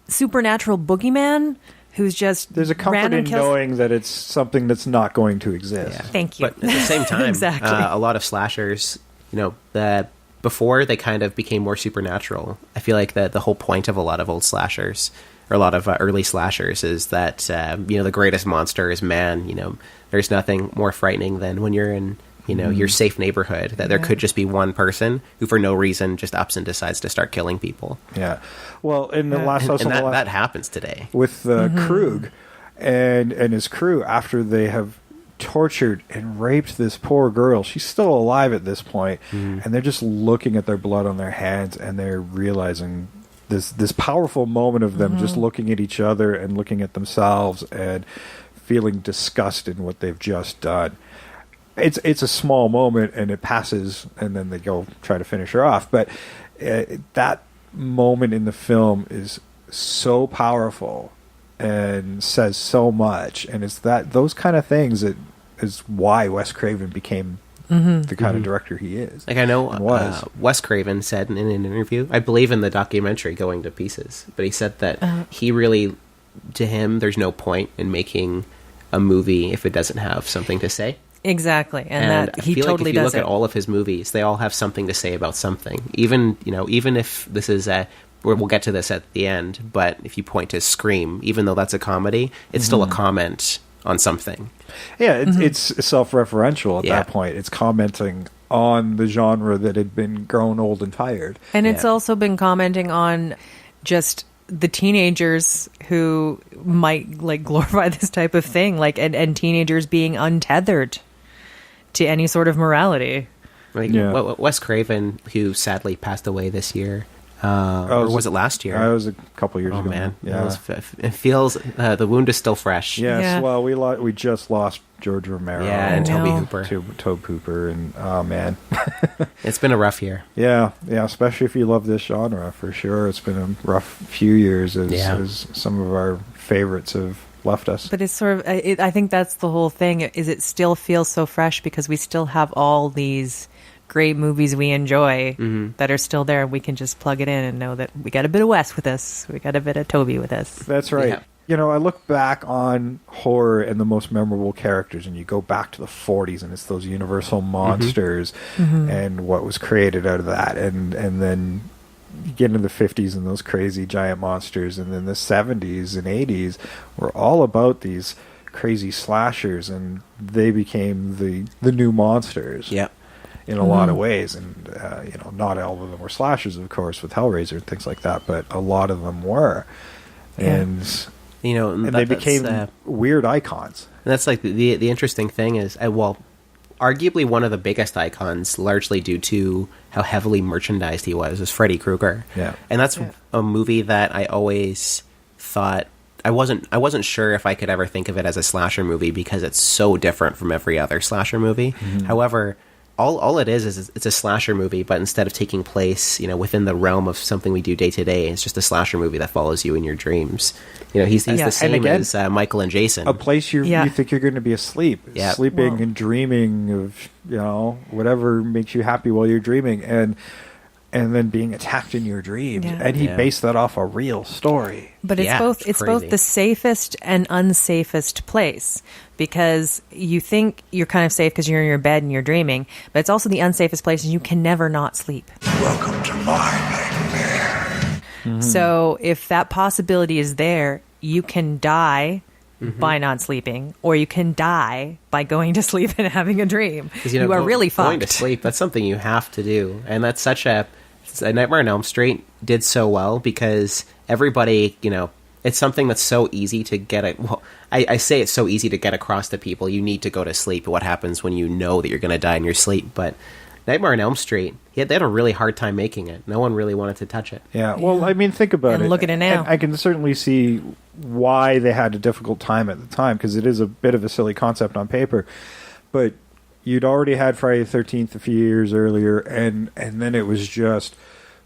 supernatural boogeyman who's just
There's a comfort
random
in
kills.
knowing that it's something that's not going to exist.
Thank you.
But at the same time,
Exactly.
a lot of slashers, you know, that before they kind of became more supernatural. I feel like the whole point of a lot of old slashers, or a lot of early slashers, is that you know, the greatest monster is man. You know, there's nothing more frightening than when you're in, you know, your safe neighborhood, that there could just be one person who for no reason just ups and decides to start killing people.
Yeah. Well, in the Last House
And
on the Left,
that happens today.
with Krug and his crew, after they have tortured and raped this poor girl, she's still alive at this point, and they're just looking at their blood on their hands, and they're realizing this powerful moment of them just looking at each other and looking at themselves and feeling disgust in what they've just done. It's a small moment, and it passes, and then they go try to finish her off. But that moment in the film is so powerful and says so much, and it's those kind of things that is why Wes Craven became the kind of director he is.
Like, I know
was.
Wes Craven said in an interview, I believe in the documentary Going to Pieces, but he said that he really, to him, there's no point in making a movie if it doesn't have something to say.
Exactly, and that
I
he
feel
totally
like if you
does
look
it.
at all of his movies, they all have something to say about something. Even if this is we'll get to this at the end, but if you point to Scream, even though that's a comedy, it's still a comment on something.
Yeah, it's self-referential at
Yeah.
that point. It's commenting on the genre that had been grown old and tired.
And it's
Yeah.
also been commenting on just the teenagers who might like glorify this type of thing, like and teenagers being untethered to any sort of morality.
Like
Yeah.
Wes Craven, who sadly passed away this year, or was it last year?
It was a couple years
Oh
ago.
man,
Yeah.
it feels the wound is still fresh.
Yes,
Yeah.
well, we just lost George Romero.
Yeah, and Toby
know.
Hooper.
Tobe Hooper, and oh man,
It's been a rough year.
yeah, especially if you love this genre, for sure. It's been a rough few years as some of our favorites have left us.
But it's sort of, I think that's the whole thing, is it still feels so fresh because we still have all these great movies we enjoy that are still there. We can just plug it in and know that we got a bit of Wes with us. We got a bit of Toby with us.
That's right.
Yeah.
You know, I look back on horror and the most memorable characters, and you go back to the 40s, and it's those universal monsters and what was created out of that. And then you get into the 50s and those crazy giant monsters, and then the 70s and 80s were all about these crazy slashers, and they became the new monsters.
Yeah.
In a lot of ways, and not all of them were slashers, of course, with Hellraiser and things like that, but a lot of them were, and they became weird icons.
And that's like the interesting thing is, arguably one of the biggest icons, largely due to how heavily merchandised he was Freddy Krueger.
Yeah.
And that's a movie that I always thought I wasn't sure if I could ever think of it as a slasher movie because it's so different from every other slasher movie. However, all it is it's a slasher movie, but instead of taking place, within the realm of something we do day to day, it's just a slasher movie that follows you in your dreams. He's the same
again,
as Michael and Jason.
A place you think you're going to be asleep, sleeping and dreaming of whatever makes you happy while you're dreaming, and then being attacked in your dreams.
Yeah.
And he based that off a real story.
But it's
it's
both
crazy.
the safest and unsafest place, because you think you're kind of safe because you're in your bed and you're dreaming, but it's also the unsafest place and you can never not sleep.
Welcome to my nightmare.
So if that possibility is there, you can die by not sleeping, or you can die by going to sleep and having a dream.
'Cause,
You are really
going to
fucked.
sleep. That's something you have to do, and that's such a Nightmare on Elm Street did so well because everybody, it's something that's so easy to get. I say it's so easy to get across to people. You need to go to sleep. What happens when you know that you're going to die in your sleep? But Nightmare on Elm Street, they had a really hard time making it. No one really wanted to touch it.
Yeah, well, I mean, think about
And
it.
look at it now.
And I can certainly see why they had a difficult time at the time, because it is a bit of a silly concept on paper. But you'd already had Friday the 13th a few years earlier, and then it was just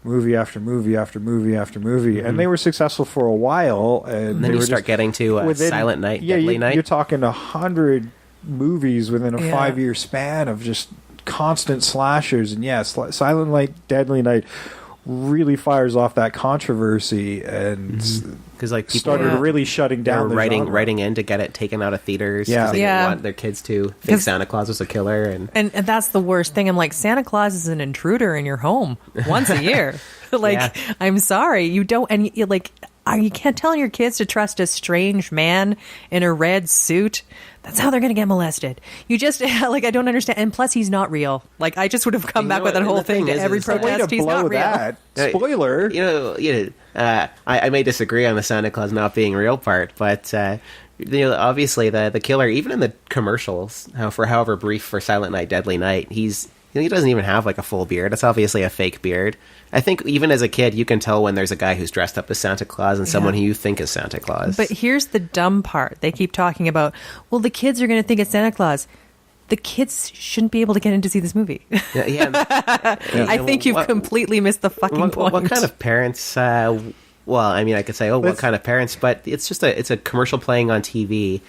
movie after movie after movie after movie, and they were successful for a while. And
then
they
you
were
start
just
getting to Silent Night, Deadly Night.
You're talking 100 movies within a 5-year span of just constant slashers, and Silent Night, Deadly Night really fires off that controversy, and
Because people
started really shutting down the
writing
genre.
writing in to get it taken out of theaters.
Yeah.
'Cause they
Yeah.
didn't want their kids to think Santa Claus was a killer. And
And that's the worst thing. I'm like, Santa Claus is an intruder in your home once a year.
Yeah.
I'm sorry, you don't, and you can't tell your kids to trust a strange man in a red suit. That's how they're going to get molested. You just, I don't understand. And plus, he's not real. I just would have come back with that whole thing to every
is,
Way to
protest. He's
blow
not real.
that. Spoiler.
I may disagree on the Santa Claus not being real part, but obviously the killer, even in the commercials, for however brief for Silent Night, Deadly Night, he doesn't even have a full beard. It's obviously a fake beard. I think even as a kid, you can tell when there's a guy who's dressed up as Santa Claus and someone who you think is Santa Claus.
But here's the dumb part. They keep talking about, well, the kids are going to think it's Santa Claus. The kids shouldn't be able to get in to see this movie. I think you've completely missed the fucking point.
What kind of parents? I could say, what kind of parents? But it's a commercial playing on TV.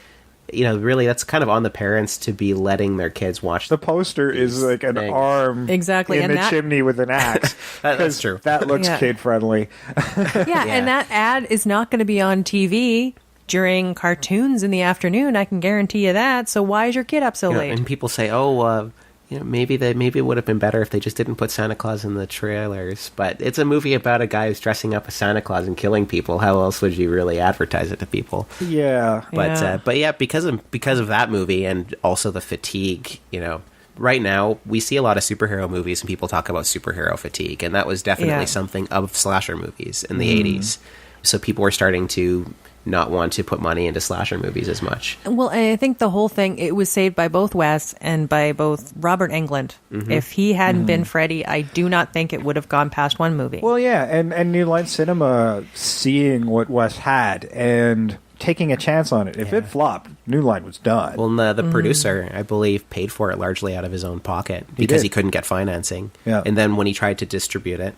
Really, that's kind of on the parents to be letting their kids watch.
The poster is like an arm
Exactly,
in
and
the
that-
chimney with an axe.
That's true.
That looks
Yeah.
kid friendly.
Yeah, and that ad is not going to be on TV during cartoons in the afternoon. I can guarantee you that. So why is your kid up so
You know,
late?
and people say, "Oh, maybe it would have been better if they just didn't put Santa Claus in the trailers." But it's a movie about a guy who's dressing up as Santa Claus and killing people. How else would you really advertise it to people?
Yeah.
But yeah, because of that movie and also the fatigue, right now we see a lot of superhero movies and people talk about superhero fatigue, and that was definitely something of slasher movies in the 80s. So people were starting to not want to put money into slasher movies as much.
Well, I think the whole thing, it was saved by both Wes and by both Robert Englund. If he hadn't been Freddy, I do not think it would have gone past one movie.
Well, yeah, and New Line Cinema seeing what Wes had and taking a chance on it. If it flopped, New Line was done.
Well, the producer, I believe, paid for it largely out of his own pocket because he couldn't get financing.
Yeah.
And then when he tried to distribute it,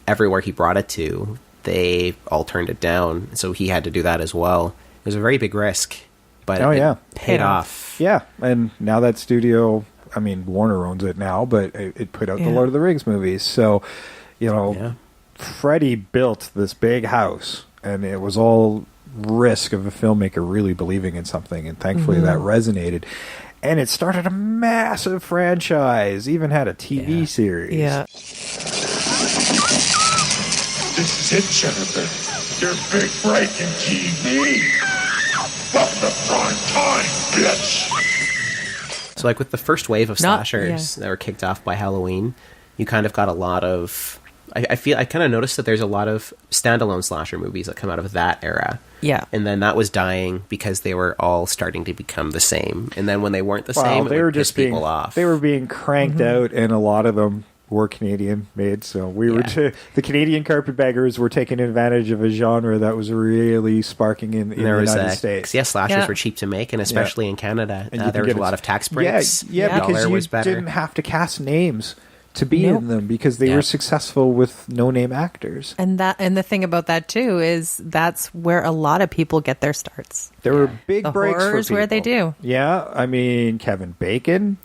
everywhere he brought it to, they all turned it down. So he had to do that as well. It was a very big risk, but it paid off.
Yeah, and now that studio, I mean, Warner owns it now, but it put out the Lord of the Rings movies. So, Freddy built this big house, and it was all risk of a filmmaker really believing in something, and thankfully that resonated. And it started a massive franchise, even had a TV series.
Yeah.
This is it, Jennifer. Your big break in TV. Welcome to prime time, bitch.
So, like with the first wave of slashers that were kicked off by Halloween, you kind of got a lot of. I kind of noticed that there's a lot of standalone slasher movies that come out of that era.
Yeah.
And then that was dying because they were all starting to become the same. And then when they weren't the same,
they
it
were
would
just
piss people off.
They were being cranked out, and a lot of them were Canadian made. So we were the Canadian carpetbaggers were taking advantage of a genre that was really sparking in the United States.
Yeah, slashers were cheap to make, and especially in Canada, there was a lot of tax breaks.
Yeah, because you
was better.
didn't have to cast names to be in them because they were successful with no-name actors.
And the thing about that too is that's where a lot of people get their starts.
There were big
The
breaks
horror
for
is
people.
where they do.
Yeah, I mean Kevin Bacon,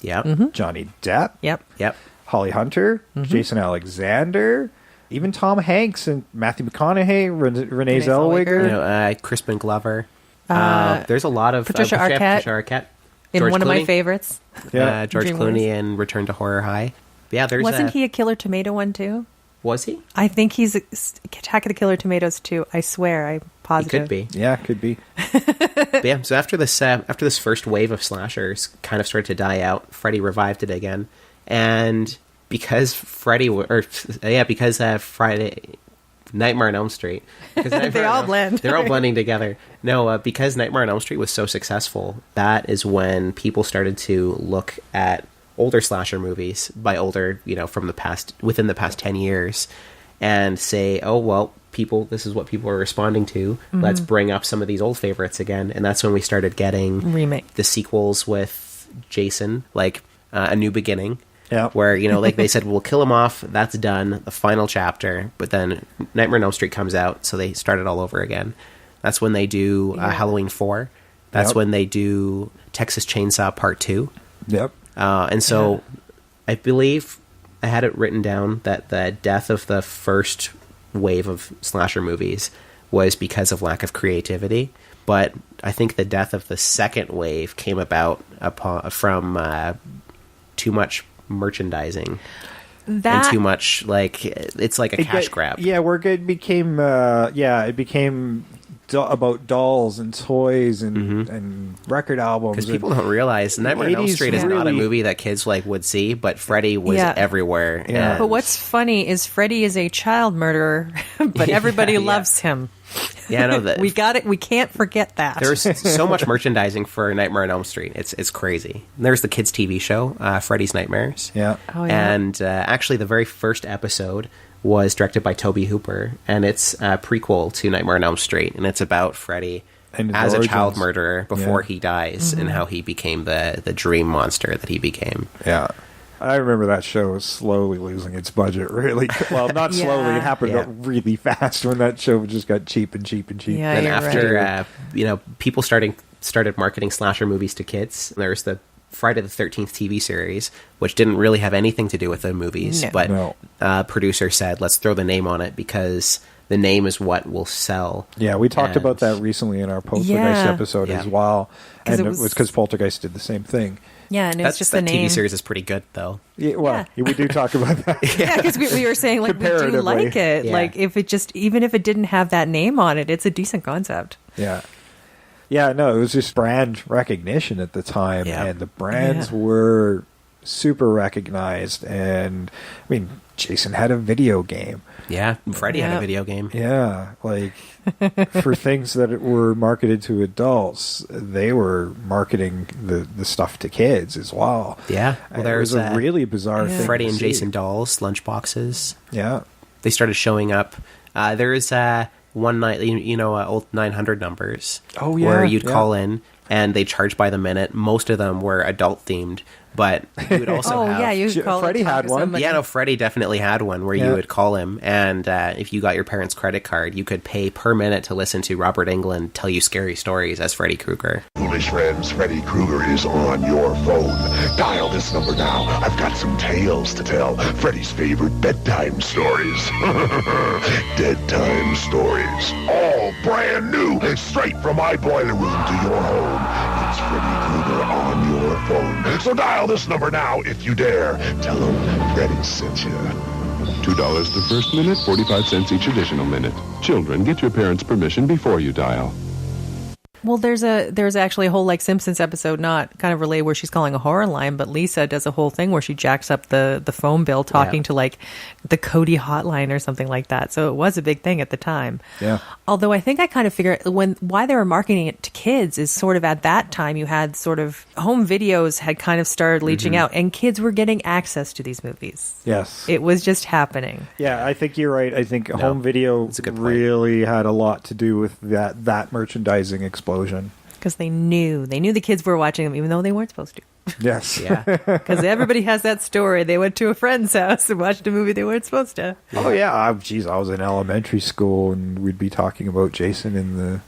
Johnny Depp,
Yep.
Holly Hunter, Jason Alexander, even Tom Hanks and Matthew McConaughey, Renee Zellweger.
Crispin Glover. There's a lot of
Patricia Arquette. In
George
one of
Clooney.
my favorites.
Yeah.
George
Dreamers.
Clooney in Return to Horror High. Yeah, there's
Wasn't he a Killer Tomato one too?
Was he?
I think he's Attack of the Killer Tomatoes too. I swear, I'm positive.
He could be.
Yeah, could be.
But yeah, so after this first wave of slashers kind of started to die out, Freddy revived it again, and because Friday Nightmare on Elm Street,
They all blend.
They're all blending together. No, because Nightmare on Elm Street was so successful, that is when people started to look at older slasher movies, by older, from within the past 10 years, and say, oh well, this is what people are responding to. Let's bring up some of these old favorites again. And that's when we started getting
Remake.
the sequels with Jason, like A New Beginning.
Yeah.
Where, like they said, we'll kill him off, that's done, the final chapter, but then Nightmare on Elm Street comes out, so they start it all over again. That's when they do Halloween 4. That's when they do Texas Chainsaw Part 2.
Yep.
And so I believe I had it written down that the death of the first wave of slasher movies was because of lack of creativity, but I think the death of the second wave came about from too much merchandising and too much, it's like a cash grab.
Yeah, where it became about dolls and toys and record albums.
Because people don't realize Nightmare on Elm Street is not a movie that kids would see, but Freddy was everywhere.
Yeah.
But what's funny is Freddy is a child murderer, but everybody loves him.
Yeah, I know
We got it. We can't forget that.
There's so much merchandising for Nightmare on Elm Street. It's crazy. There's the kids' TV show, Freddy's Nightmares.
Yeah.
Oh, yeah.
And actually, the very first episode was directed by Tobe Hooper, and it's a prequel to Nightmare on Elm Street, and it's about Freddy
And
as a
origins.
child murderer before he dies, and how he became the dream monster that he became.
Yeah. I remember that show was slowly losing its budget, really. Well, not slowly. It happened really fast when that show just got cheap and cheap and cheap.
Yeah,
And
you're
after, people started marketing slasher movies to kids, there's the Friday the 13th TV series, which didn't really have anything to do with the movies, but producer said, let's throw the name on it because the name is what will sell.
Yeah, we talked
And-
about that recently in our Poltergeist episode
Yeah.
as well.
'Cause
And
it
it was
was-
because Poltergeist did the same thing.
Yeah, and it's
That's
just
that
the name.
TV series is pretty good though.
Yeah, well, we do talk about that.
Yeah, because we were saying like we do
Comparatively.
like it.
Yeah.
Like if it just even if it didn't have that name on it, it's a decent concept.
Yeah. Yeah, no, it was just brand recognition at the time,
Yeah.
and the brands
Yeah.
were super recognized. And I mean, Jason had a video game.
Yeah, Freddy had
Yeah.
a video game.
Yeah, like for things that were marketed to adults, they were marketing the stuff to kids as well.
Yeah, well,
And it
there's
was a really bizarre thing.
Freddy
to
and
see.
Jason dolls, lunchboxes.
Yeah,
They started showing up. There is one night, old 900 numbers.
Oh, yeah,
where you'd
yeah.
call in and they charge by the minute. Most of them were adult themed, but you would also
Oh
have.
yeah, you
J-
call
Freddy
it, talk
had
to
one.
somebody.
Yeah, no, Freddy definitely had one where
Yeah.
you would call him, and if you got your parents' credit card, you could pay per minute to listen to Robert Englund tell you scary stories as Freddy Krueger.
Foolish friends, Freddy Krueger is on your phone. Dial this number now. I've got some tales to tell. Freddy's favorite bedtime stories. Dead time stories. All brand new, straight from my boiler room to your home. It's Freddy Krueger on your phone. So dial this number now if you dare. Tell him Freddy sent you.
$2 the first minute, 45 cents each additional minute. Children, get your parents' permission before you dial.
Well, there's actually a whole like Simpsons episode, not kind of related, where she's calling a horror line, but Lisa does a whole thing where she jacks up the phone bill talking to like the Cody hotline or something like that. So it was a big thing at the time.
Yeah.
Although I think I kind of figure why they were marketing it to kids is sort of at that time you had sort of home videos had kind of started leaching out, and kids were getting access to these movies.
yes.
It was just happening.
Yeah, I think you're right. I think home video
that's a good point.
really had a lot to do with that merchandising explosion.
Because they knew the kids were watching them even though they weren't supposed to.
Yes.
Yeah.
Because everybody has that story. They went to a friend's house and watched a movie they weren't supposed to.
Oh yeah. Geez, I was in elementary school and we'd be talking about Jason in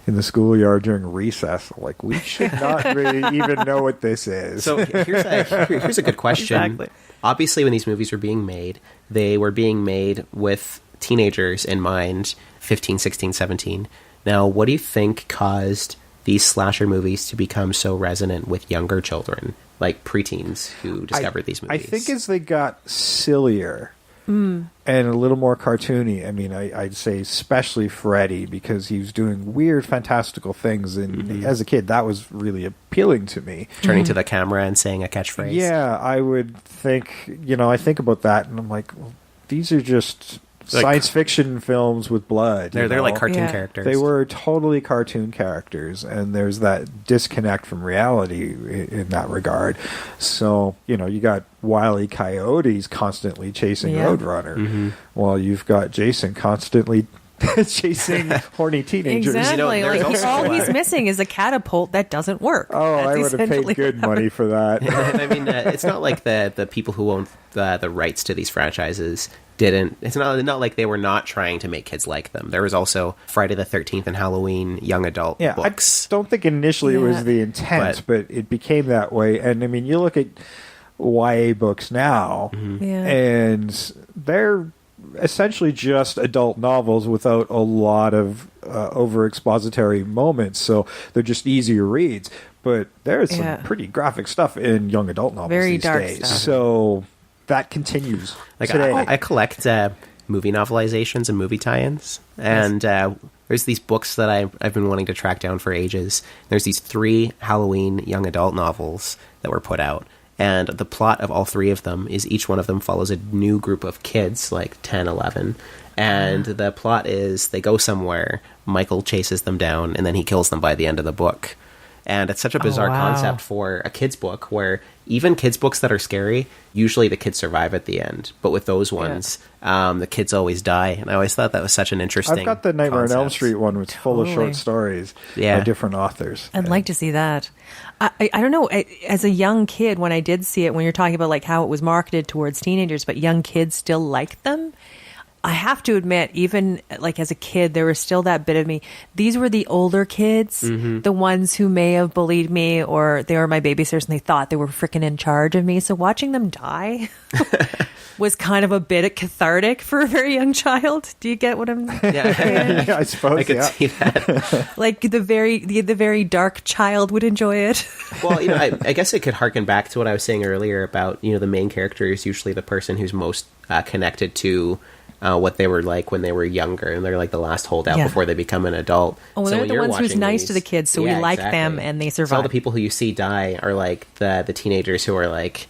the schoolyard during recess. Like, we should not really even know what this is.
So here's a good question.
Exactly.
Obviously, when these movies were being made, they were being made with teenagers in mind, 15, 16, 17. Now, what do you think caused these slasher movies to become so resonant with younger children, like preteens who discovered these movies?
I think as they got sillier and a little more cartoony, I mean, I'd say especially Freddy, because he was doing weird, fantastical things. And as a kid, that was really appealing to me.
Turning to the camera and saying a catchphrase.
Yeah, I would think, I think about that and I'm like, well, these are just science fiction films with blood.
They're like cartoon
Yeah.
characters.
They were totally cartoon characters, and there's that disconnect from reality in that regard. So, you got Wile E. Coyotes constantly chasing
Yeah.
Roadrunner, while you've got Jason constantly chasing horny teenagers.
Exactly.
there's
Like
also
all
a-
he's missing is a catapult that doesn't work.
Oh,
That's
I would have
essentially
paid good
what
money for that.
And I mean, it's not like the people who own the rights to these franchises didn't. It's not like they were not trying to make kids like them. There was also Friday the 13th and Halloween young adult
Yeah,
books.
I don't think initially it
Yeah.
was the intent, but it became that way. And I mean, you look at YA books now,
Yeah.
and they're essentially just adult novels without a lot of over expository moments. So they're just easier reads. But there's some
Yeah.
pretty graphic stuff in young adult novels
Very
these
dark
days.
stuff.
So that continues
Like
today.
I collect movie novelizations and movie tie-ins, and there's these books that I've been wanting to track down for ages. There's these 3 Halloween young adult novels that were put out, and the plot of all 3 of them is each one of them follows a new group of kids, like 10, 11, and the plot is they go somewhere, Michael chases them down, and then he kills them by the end of the book. And it's such a bizarre
wow.
concept for a kid's book, where even kids' books that are scary, usually the kids survive at the end. But with those ones, the kids always die. And I always thought that was such an interesting
I've got the Nightmare on Elm
concept.
Street one, which is full of
Totally.
short stories
Yeah.
by different authors.
I'd like to see that. I don't know. As a young kid, when I did see it, when you're talking about like how it was marketed towards teenagers, but young kids still liked them, I have to admit, even like as a kid, there was still that bit of me. These were the older kids, the ones who may have bullied me, or they were my babysitters and they thought they were freaking in charge of me. So watching them die, was kind of a bit cathartic for a very young child. Do you get what I'm saying?
Yeah, I suppose.
I could see that.
Like the very dark child would enjoy it.
Well, I guess it could harken back to what I was saying earlier about, the main character is usually the person who's most connected to what they were like when they were younger, and they're like the last holdout before they become an adult.
Oh,
so
they're the ones who's nice to the kids, so we like them, and they survive.
So all the people who you see die are like the teenagers who are like,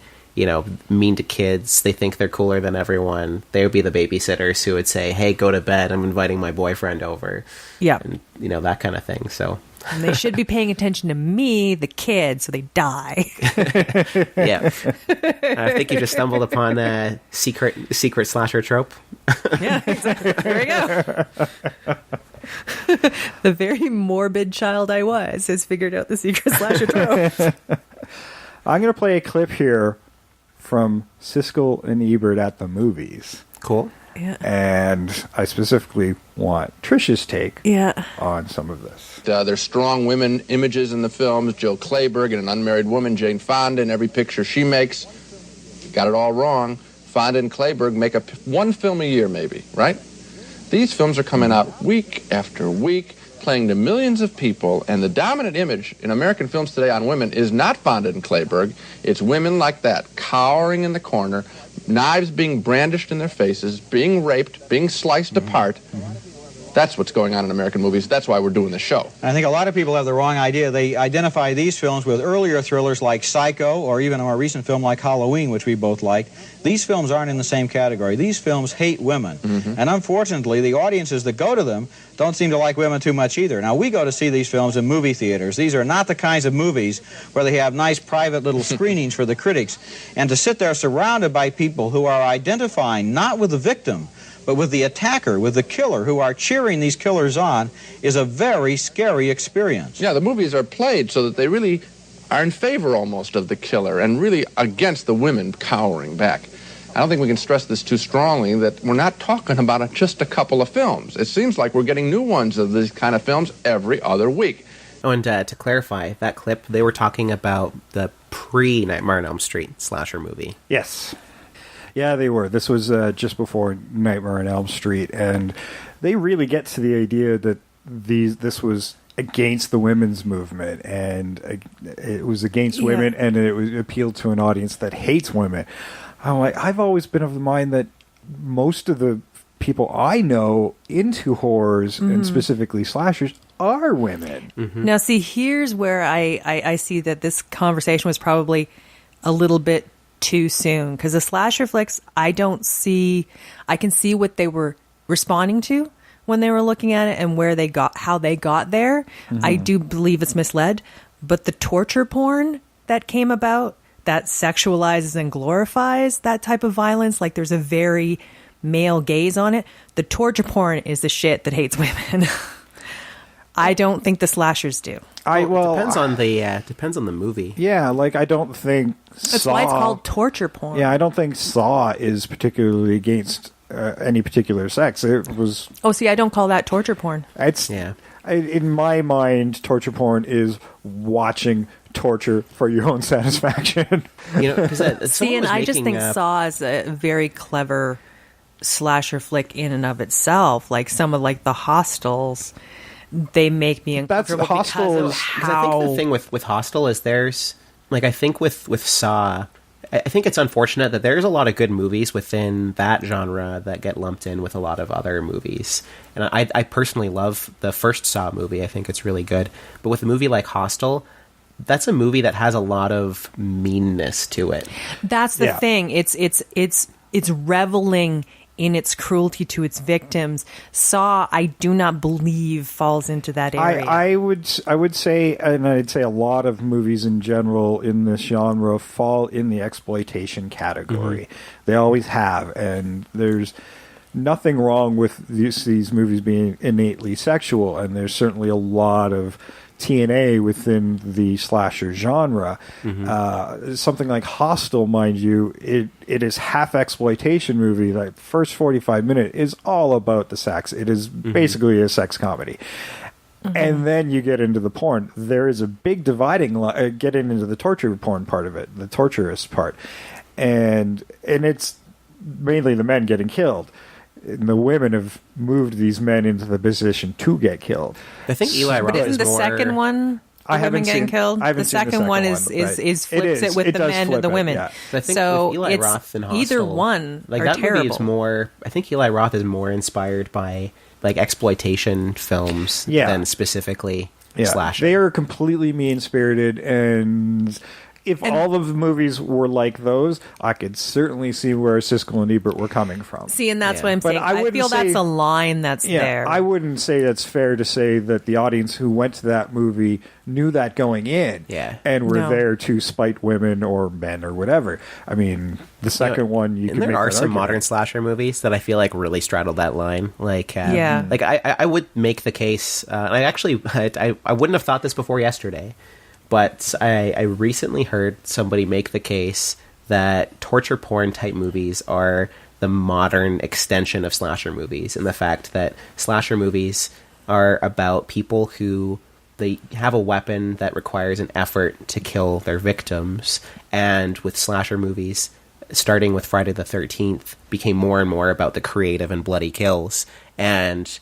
mean to kids. They think they're cooler than everyone. They would be the babysitters who would say, "Hey, go to bed. I'm inviting my boyfriend over."
Yeah,
and that kind of thing. So.
And they should be paying attention to me, the kid, so they die.
Yeah. I think you just stumbled upon a secret slasher trope.
Yeah, exactly. There we go. The very morbid child I was has figured out the secret slasher trope.
I'm going to play a clip here from Siskel and Ebert at the movies.
Cool.
Yeah.
And I specifically want Trish's take on some of this.
There's strong women images in the films. Jill Clayburgh and an unmarried woman, Jane Fonda, in every picture she makes. Got it all wrong. Fonda and Clayburgh make one film a year, maybe, right? These films are coming out week after week, playing to millions of people, and the dominant image in American films today on women is not Fonda and Clayburgh. It's women like that, cowering in the corner, knives being brandished in their faces, being raped, being sliced apart. That's what's going on in American movies. That's why we're doing the show.
I think a lot of people have the wrong idea. They identify these films with earlier thrillers like Psycho or even a more recent film like Halloween, which we both like. These films aren't in the same category. These films hate women. And unfortunately, the audiences that go to them don't seem to like women too much either. Now, we go to see these films in movie theaters. These are not the kinds of movies where they have nice private little screenings for the critics. And to sit there surrounded by people who are identifying not with the victim, but with the attacker, with the killer, who are cheering these killers on, is a very scary experience.
Yeah, the movies are played so that they really are in favor almost of the killer and really against the women cowering back. I don't think we can stress this too strongly, that we're not talking about just a couple of films. It seems like we're getting new ones of these kind of films every other week.
Oh, and to clarify, that clip, they were talking about the pre-Nightmare on Elm Street slasher movie.
Yes. Yeah, they were. This was just before Nightmare on Elm Street, and they really get to the idea that this was against the women's movement, and it was against women, and it appealed to an audience that hates women. I've always been of the mind that most of the people I know into horrors, and specifically slashers, are women.
Now, see, here's where I see that this conversation was probably a little bit too soon, because the slasher flicks, I can see what they were responding to when they were looking at it and how they got there. I do believe it's misled, but the torture porn that came about that sexualizes and glorifies that type of violence, like there's a very male gaze on it. The torture porn is the shit that hates women. I don't think the slashers do.
Depends on the movie.
Yeah, I don't think
That's
Saw,
why it's called torture porn.
Yeah, I don't think Saw is particularly against any particular sex. It was.
Oh, see, I don't call that torture porn.
In my mind, torture porn is watching torture for your own satisfaction.
See, and I just think Saw is a very clever slasher flick in and of itself. Like some of the Hostels. They make me uncomfortable because of how...
I think the thing with Hostel is there's... I think with Saw, I think it's unfortunate that there's a lot of good movies within that genre that get lumped in with a lot of other movies. And I personally love the first Saw movie. I think it's really good. But with a movie like Hostel, that's a movie that has a lot of meanness to it.
That's the thing. It's reveling in its cruelty to its victims. Saw, I do not believe, falls into that area.
I would say, and I'd say a lot of movies in general in this genre fall in the exploitation category. They always have, and there's nothing wrong with these movies being innately sexual, and there's certainly a lot of TNA within the slasher genre. Something like Hostel, mind you, it is half exploitation movie. Like first 45 minutes is all about the sex. It is basically a sex comedy. And then you get into the porn. There is a big dividing line, getting into the torture porn part of it, the torturous part. And it's mainly the men getting killed. And the women have moved these men into the position to get killed.
I think Eli Roth
But
is
isn't the
more...
second one the women getting killed?
I haven't
The
seen
second one is flips it with the men and the women.
Yeah.
I think
So
with Eli
it's
Roth and Hostel,
either one
like
are
that movie
terrible.
is more. I think Eli Roth is more inspired by like exploitation films than specifically slasher.
They are completely mean-spirited, and if all of the movies were like those, I could certainly see where Siskel and Ebert were coming from.
See, and that's what I'm
But
saying. I feel that's a line that's there.
I wouldn't say that's fair to say that the audience who went to that movie knew that going in and were there to spite women or men or whatever. I mean, the second one, you can make
there are
that
some
argument.
modern slasher movies that I feel like really straddle that line. Like,
Yeah.
I would make the case. I wouldn't have thought this before yesterday, but I recently heard somebody make the case that torture porn type movies are the modern extension of slasher movies, and the fact that slasher movies are about people who they have a weapon that requires an effort to kill their victims, and with slasher movies, starting with Friday the 13th, became more and more about the creative and bloody kills, and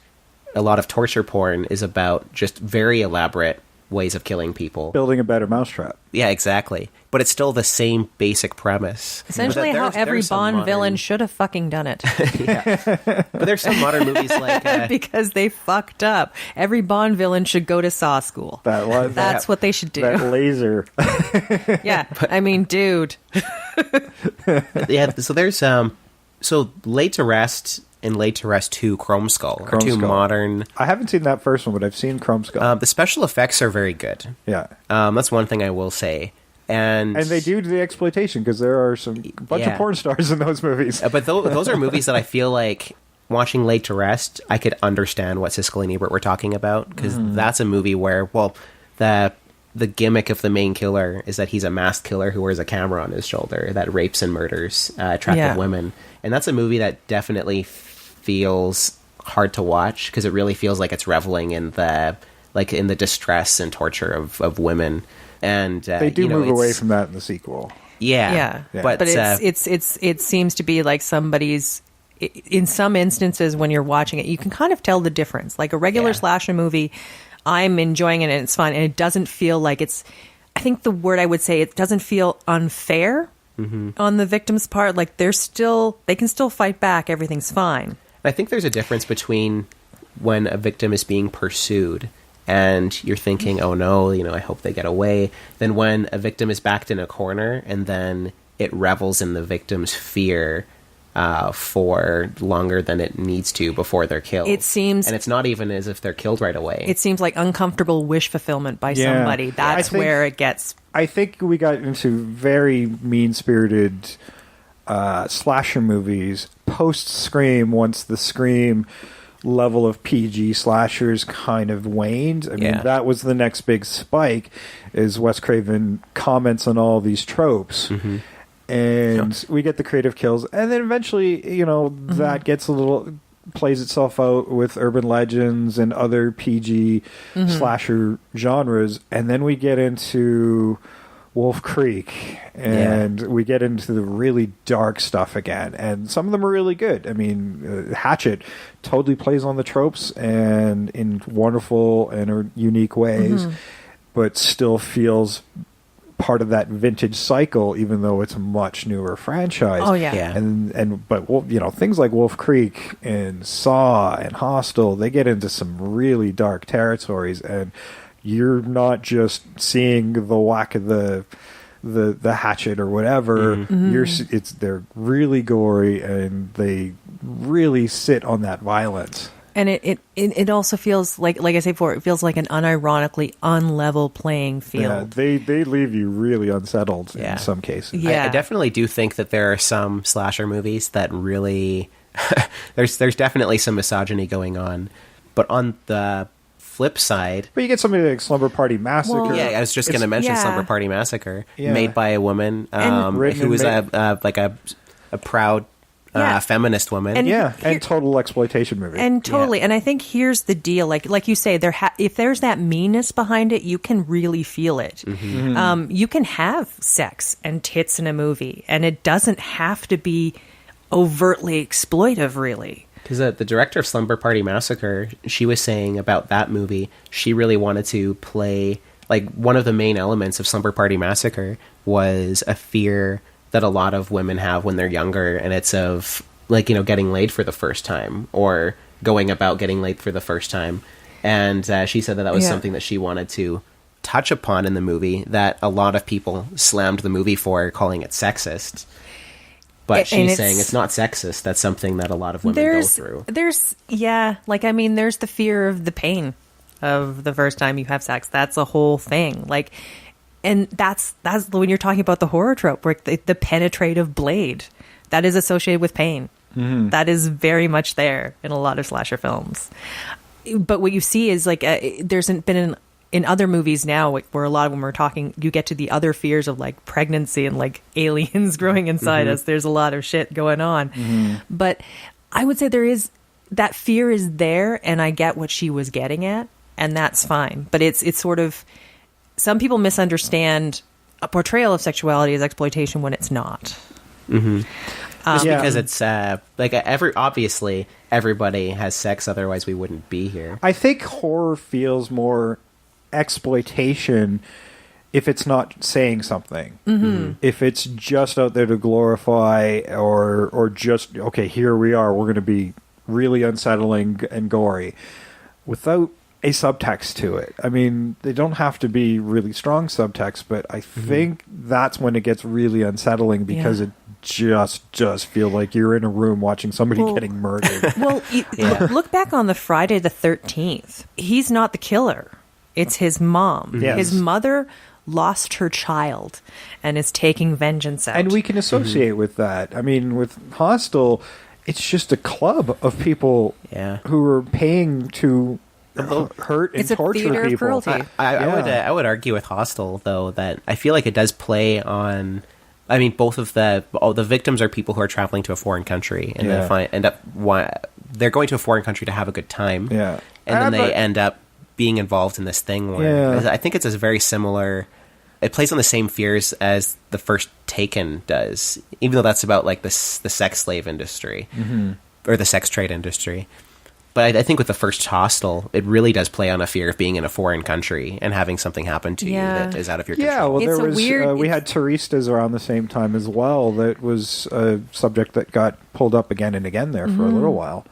a lot of torture porn is about just very elaborate ways of killing people.
Building a better mousetrap.
Yeah, exactly. But it's still the same basic premise.
Essentially how every Bond villain should have fucking done it.
But there's some modern movies like...
because they fucked up. Every Bond villain should go to Saw School. That's what they should do.
That laser.
Yeah, I mean, dude.
Yeah, so there's... So Laid to Rest and Laid to Rest 2 Chrome Skull are two modern...
I haven't seen that first one, but I've seen Chrome Skull.
The special effects are very good.
Yeah.
That's one thing I will say. And
they do the exploitation, because there are some bunch of porn stars in those movies.
But those are movies that I feel like, watching Laid to Rest, I could understand what Siskel and Ebert were talking about, because that's a movie where, well, the gimmick of the main killer is that he's a masked killer who wears a camera on his shoulder that rapes and murders attractive women. And that's a movie that definitely feels hard to watch, because it really feels like it's reveling in the distress and torture of women. And
they do move away from that in the sequel.
Yeah. But it seems to be like somebody's... In some instances, when you're watching it, you can kind of tell the difference. Like a regular slasher movie, I'm enjoying it and it's fun, and it doesn't feel like it's... I think the word I would say, it doesn't feel unfair on the victim's part. Like they can still fight back. Everything's fine.
I think there's a difference between when a victim is being pursued and you're thinking, oh no, I hope they get away, than when a victim is backed in a corner and then it revels in the victim's fear for longer than it needs to before they're killed.
It seems...
And it's not even as if they're killed right away.
It seems like uncomfortable wish fulfillment by somebody. That's where it gets...
I think we got into very mean-spirited slasher movies post-Scream, once the Scream level of PG slashers kind of waned. I mean, that was the next big spike, is Wes Craven comments on all these tropes. And we get the creative kills, and then eventually, that gets plays itself out with urban legends and other PG slasher genres, and then we get into Wolf Creek, and we get into the really dark stuff again, and some of them are really good. I mean, Hatchet totally plays on the tropes and in wonderful and unique ways, but still feels part of that vintage cycle, even though it's a much newer franchise.
Oh yeah.
But things like Wolf Creek and Saw and Hostel, they get into some really dark territories, and you're not just seeing the whack of the hatchet or whatever. They're really gory, and they really sit on that violence.
And it also feels like I said before, it feels like an unironically unlevel playing field.
Yeah, they leave you really unsettled in some cases.
Yeah.
I definitely do think that there are some slasher movies that really there's definitely some misogyny going on, but on the flip side,
but you get something like Slumber Party Massacre.
Well, I was just going to mention Slumber Party Massacre, made by a woman who was a proud feminist woman,
and
total exploitation movie,
and totally. And I think here's the deal: like you say, if there's that meanness behind it, you can really feel it. You can have sex and tits in a movie, and it doesn't have to be overtly exploitive, really.
Because the director of Slumber Party Massacre, she was saying about that movie, she really wanted to play, like, one of the main elements of Slumber Party Massacre was a fear that a lot of women have when they're younger, and it's of, like, you know, getting laid for the first time, or going about getting laid for the first time. And she said that was something that she wanted to touch upon in the movie, that a lot of people slammed the movie for, calling it sexist. But she's saying it's not sexist. That's something that a lot of women go through.
There's the fear of the pain of the first time you have sex. That's a whole thing. Like, and that's when you're talking about the horror trope, where the penetrative blade, that is associated with pain. Mm-hmm. That is very much there in a lot of slasher films. But what you see is, like, there's been in other movies now where a lot of them are talking, you get to the other fears of, like, pregnancy and, like, aliens growing inside us. There's a lot of shit going on. Mm-hmm. But I would say that fear is there, and I get what she was getting at, and that's fine. But it's sort of, some people misunderstand a portrayal of sexuality as exploitation when it's not.
Mm-hmm. Just because it's obviously everybody has sex, otherwise we wouldn't be here.
I think horror feels more exploitation if it's not saying something. Mm-hmm. If it's just out there to glorify, or just, okay, here we are, we're going to be really unsettling and gory without a subtext to it. I mean, they don't have to be really strong subtext, but I think that's when it gets really unsettling, because it just feel like you're in a room watching somebody getting murdered.
Well, look back on the Friday the 13th. He's not the killer. It's his mom. Yes. His mother lost her child and is taking vengeance out.
And we can associate with that. I mean, with Hostel, it's just a club of people who are paying to hurt and torture people.
I would argue with Hostel, though, that I feel like it does play on... I mean, both of the victims are people who are traveling to a foreign country, and then they're going to a foreign country to have a good time. Yeah, and then they end up being involved in this thing where I think it's a very similar. It plays on the same fears as the first Taken does, even though that's about, like, the sex slave industry or the sex trade industry. But I think with the first Hostel, it really does play on a fear of being in a foreign country and having something happen to you that is out of your control.
Yeah, well, there was we had Turistas around the same time as well. That was a subject that got pulled up again and again there for a little while.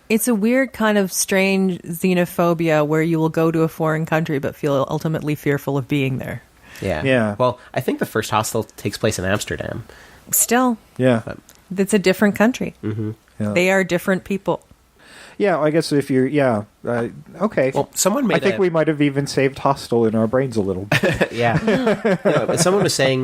It's a weird kind of strange xenophobia where you will go to a foreign country but feel ultimately fearful of being there.
Yeah. Well, I think the first Hostel takes place in Amsterdam.
Still.
Yeah.
It's a different country.
Mm-hmm.
Yeah.
They are different people.
Yeah, I guess if you're... okay.
Well, I
think we might have even saved Hostel in our brains a little bit.
Yeah. Someone was saying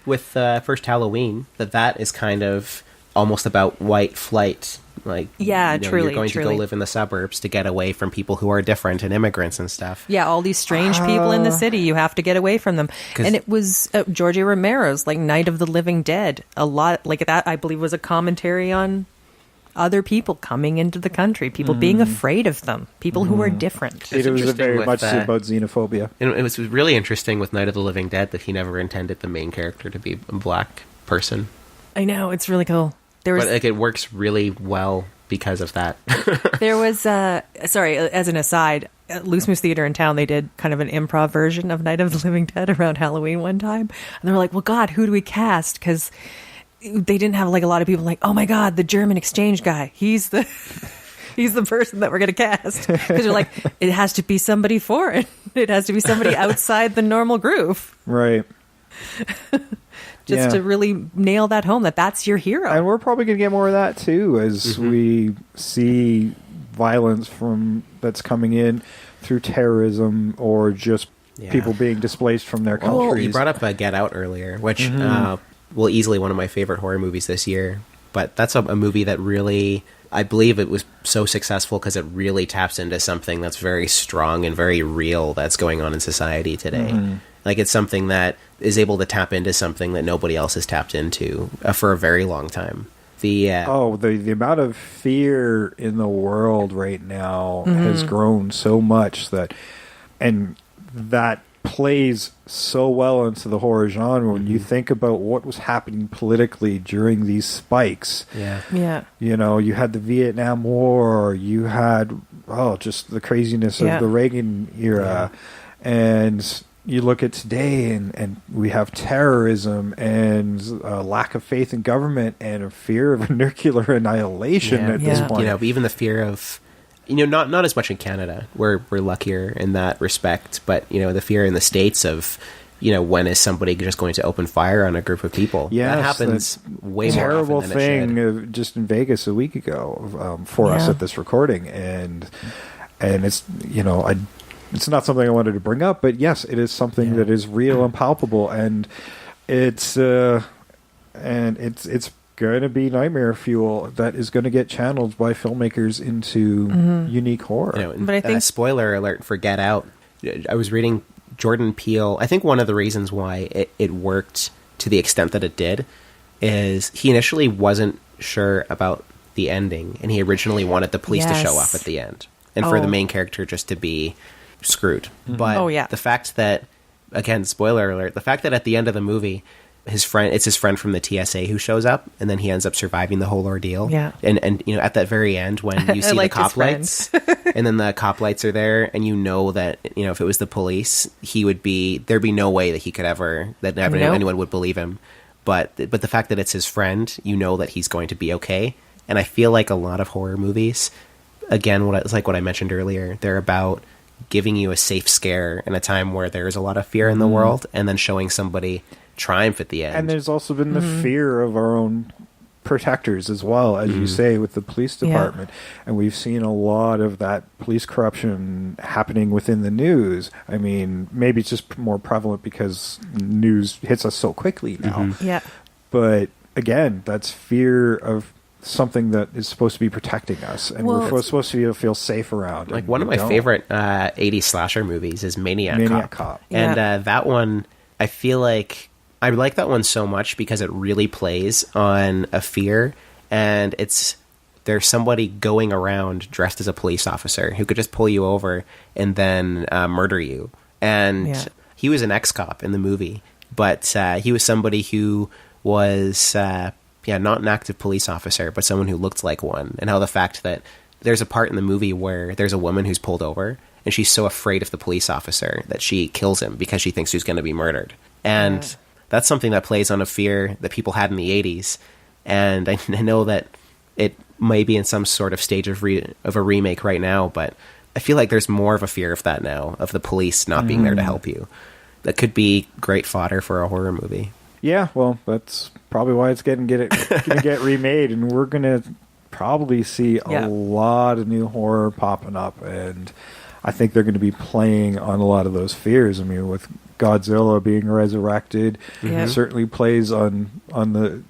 with First Halloween that is kind of almost about white flight. Like,
truly.
You're going to go live in the suburbs to get away from people who are different and immigrants and stuff.
Yeah, all these strange people in the city, you have to get away from them. And it was George Romero's, like, Night of the Living Dead. A lot, like that, I believe, was a commentary on other people coming into the country, people being afraid of them, people who are different.
It was very much about xenophobia.
And it was really interesting with Night of the Living Dead that he never intended the main character to be a black person.
I know, it's really cool.
But it works really well because of that.
There was, sorry, as an aside, at Loose Moose Theater in town, they did kind of an improv version of Night of the Living Dead around Halloween one time. And they were like, well, God, who do we cast? Because they didn't have, like, a lot of people like, oh my God, the German exchange guy. He's the person that we're going to cast. Because they're like, it has to be somebody foreign. It has to be somebody outside the normal groove.
Right.
To really nail that home, that's your hero.
And we're probably going to get more of that too, as we see violence that's coming in through terrorism or just people being displaced from their countries.
Well, you brought up Get Out earlier, which easily one of my favorite horror movies this year. But that's a movie that really, I believe it was so successful because it really taps into something that's very strong and very real that's going on in society today. Like, it's something that is able to tap into something that nobody else has tapped into for a very long time. The
amount of fear in the world right now has grown so much that plays so well into the horror genre when you think about what was happening politically during these spikes.
Yeah.
You know, you had the Vietnam War, you had just the craziness of the Reagan era, and you look at today and we have terrorism and a lack of faith in government and a fear of nuclear annihilation at this point.
You know, even the fear of, you know, not as much in Canada. We're luckier in that respect, but, you know, the fear in the States of, you know, when is somebody just going to open fire on a group of people?
Yes,
that happens way more
terrible
often than it should.
just in Vegas a week ago for us at this recording, and it's, you know, it's not something I wanted to bring up, but yes, it is something that is real and palpable, and it's going to be nightmare fuel that is going to get channeled by filmmakers into unique horror.
You know,
But I think
spoiler alert for Get Out. I was reading Jordan Peele. I think one of the reasons why it worked to the extent that it did is he initially wasn't sure about the ending, and he originally wanted the police to show up at the end and for the main character just to be screwed. But the fact that, again, spoiler alert, the fact that at the end of the movie it's his friend from the TSA who shows up, and then he ends up surviving the whole ordeal.
Yeah.
And you know, at that very end when you see the cop lights and then the cop lights are there, and you know that, you know, if it was the police, there'd be no way that he could anyone would believe him. But the fact that it's his friend, you know that he's going to be okay. And I feel like a lot of horror movies, again, it's like what I mentioned earlier, they're about giving you a safe scare in a time where there's a lot of fear in the world, and then showing somebody triumph at the end.
And there's also been the fear of our own protectors as well, as you say, with the police department. And we've seen a lot of that police corruption happening within the news. I mean, maybe it's just more prevalent because news hits us so quickly now. But again, that's fear of something that is supposed to be protecting us, and we're supposed to feel safe around.
Like, one of my favorite 80s slasher movies is Maniac Cop. And that one, I feel like I like that one so much because it really plays on a fear, and there's somebody going around dressed as a police officer who could just pull you over and then murder you. And he was an ex-cop in the movie, but he was somebody who was not an active police officer, but someone who looked like one. And how the fact that there's a part in the movie where there's a woman who's pulled over, and she's so afraid of the police officer that she kills him because she thinks he's going to be murdered. And that's something that plays on a fear that people had in the 80s. And I know that it may be in some sort of stage of a remake right now, but I feel like there's more of a fear of that now, of the police not being there to help you. That could be great fodder for a horror movie.
Yeah, well, that's probably why it's going to get remade, and we're going to probably see a lot of new horror popping up, and I think they're going to be playing on a lot of those fears. I mean, with Godzilla being resurrected, certainly plays on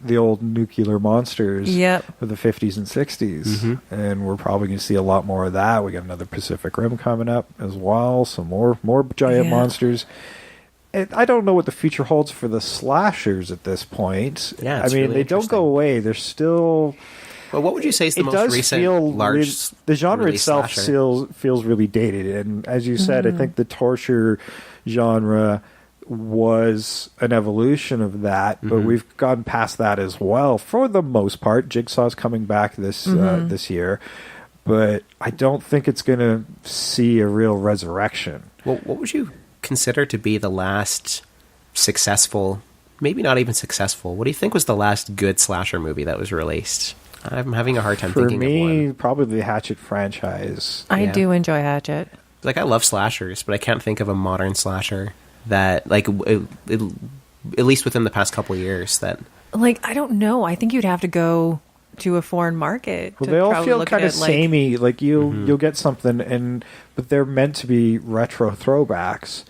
the old nuclear monsters of the 50s and 60s, and we're probably going to see a lot more of that. We got another Pacific Rim coming up as well, some more giant monsters. I don't know what the future holds for the slashers at this point.
Yeah,
I mean,
really
they don't go away. They're still...
Well, what would you say is the most recent large
the genre itself
slasher?
feels really dated. And as you said, I think the torture genre was an evolution of that, but we've gone past that as well for the most part. Jigsaw's coming back this year, but I don't think it's going to see a real resurrection.
Well, what would you consider to be the last successful, maybe not even successful, what do you think was the last good slasher movie that was released? I'm having a hard time thinking of one.
For me, probably the Hatchet franchise.
I do enjoy Hatchet.
Like, I love slashers, but I can't think of a modern slasher that, like, at least within the past couple of years, that...
Like, I don't know. I think you'd have to go to a foreign market.
Well, they all feel kind of samey. Like, you'll get something, but they're meant to be retro throwbacks.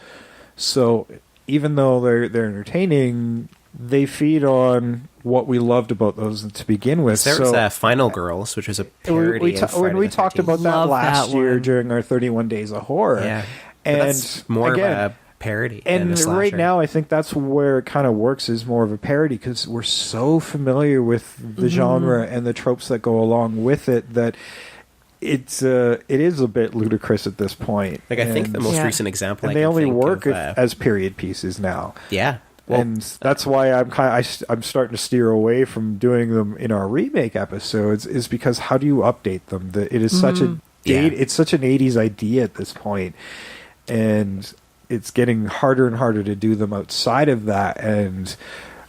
So even though they're entertaining, they feed on what we loved about those to begin with.
There was Final Girls, which was a parody of Friday
we
the
talked
13th.
about that last year during our 31 Days of Horror.
Yeah.
And
that's more
again,
of a parody
and
than a slasher.
Right now, I think that's where it kind of works as more of a parody, because we're so familiar with the genre and the tropes that go along with it that it is a bit ludicrous at this point.
Like, I think the most recent example,
and they only work as period pieces now.
Yeah. Well,
and that's why I'm starting to steer away from doing them in our remake episodes, is because how do you update them? It is such it's such an 80s idea at this point, and it's getting harder and harder to do them outside of that. And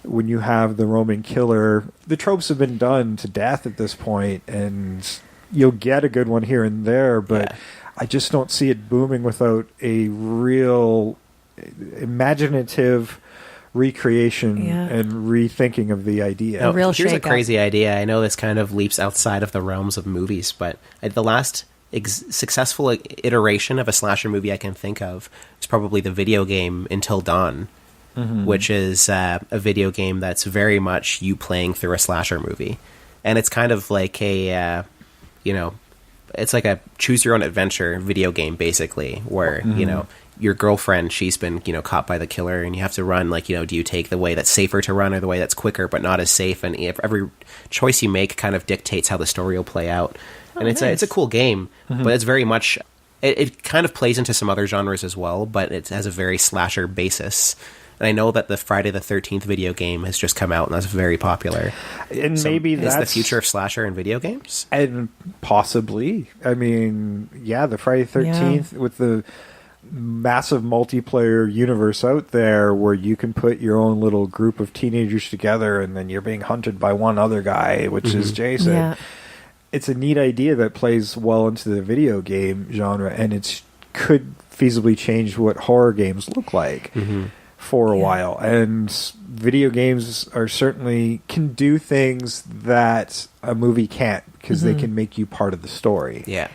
when you have the Roman killer, the tropes have been done to death at this point, and you'll get a good one here and there, but I just don't see it booming without a real imaginative recreation and rethinking of the idea.
Now, here's a crazy idea. I know this kind of leaps outside of the realms of movies, but the last successful iteration of a slasher movie I can think of is probably the video game Until Dawn, which is a video game that's very much you playing through a slasher movie. And it's kind of like a, it's like a choose your own adventure video game, basically, where, your girlfriend, she's been, caught by the killer, and you have to run, like, do you take the way that's safer to run or the way that's quicker but not as safe? And every choice you make kind of dictates how the story will play out. And it's a cool game, but it's very much, it kind of plays into some other genres as well, but it has a very slasher basis. And I know that the Friday the 13th video game has just come out, and that's very popular.
And
so
maybe that's
the future of slasher in video games?
And possibly. I mean, the Friday the 13th with the massive multiplayer universe out there where you can put your own little group of teenagers together, and then you're being hunted by one other guy, which is Jason. Yeah. It's a neat idea that plays well into the video game genre, and it could feasibly change what horror games look like for a while. And video games are certainly can do things that a movie can't, because they can make you part of the story.
Yeah.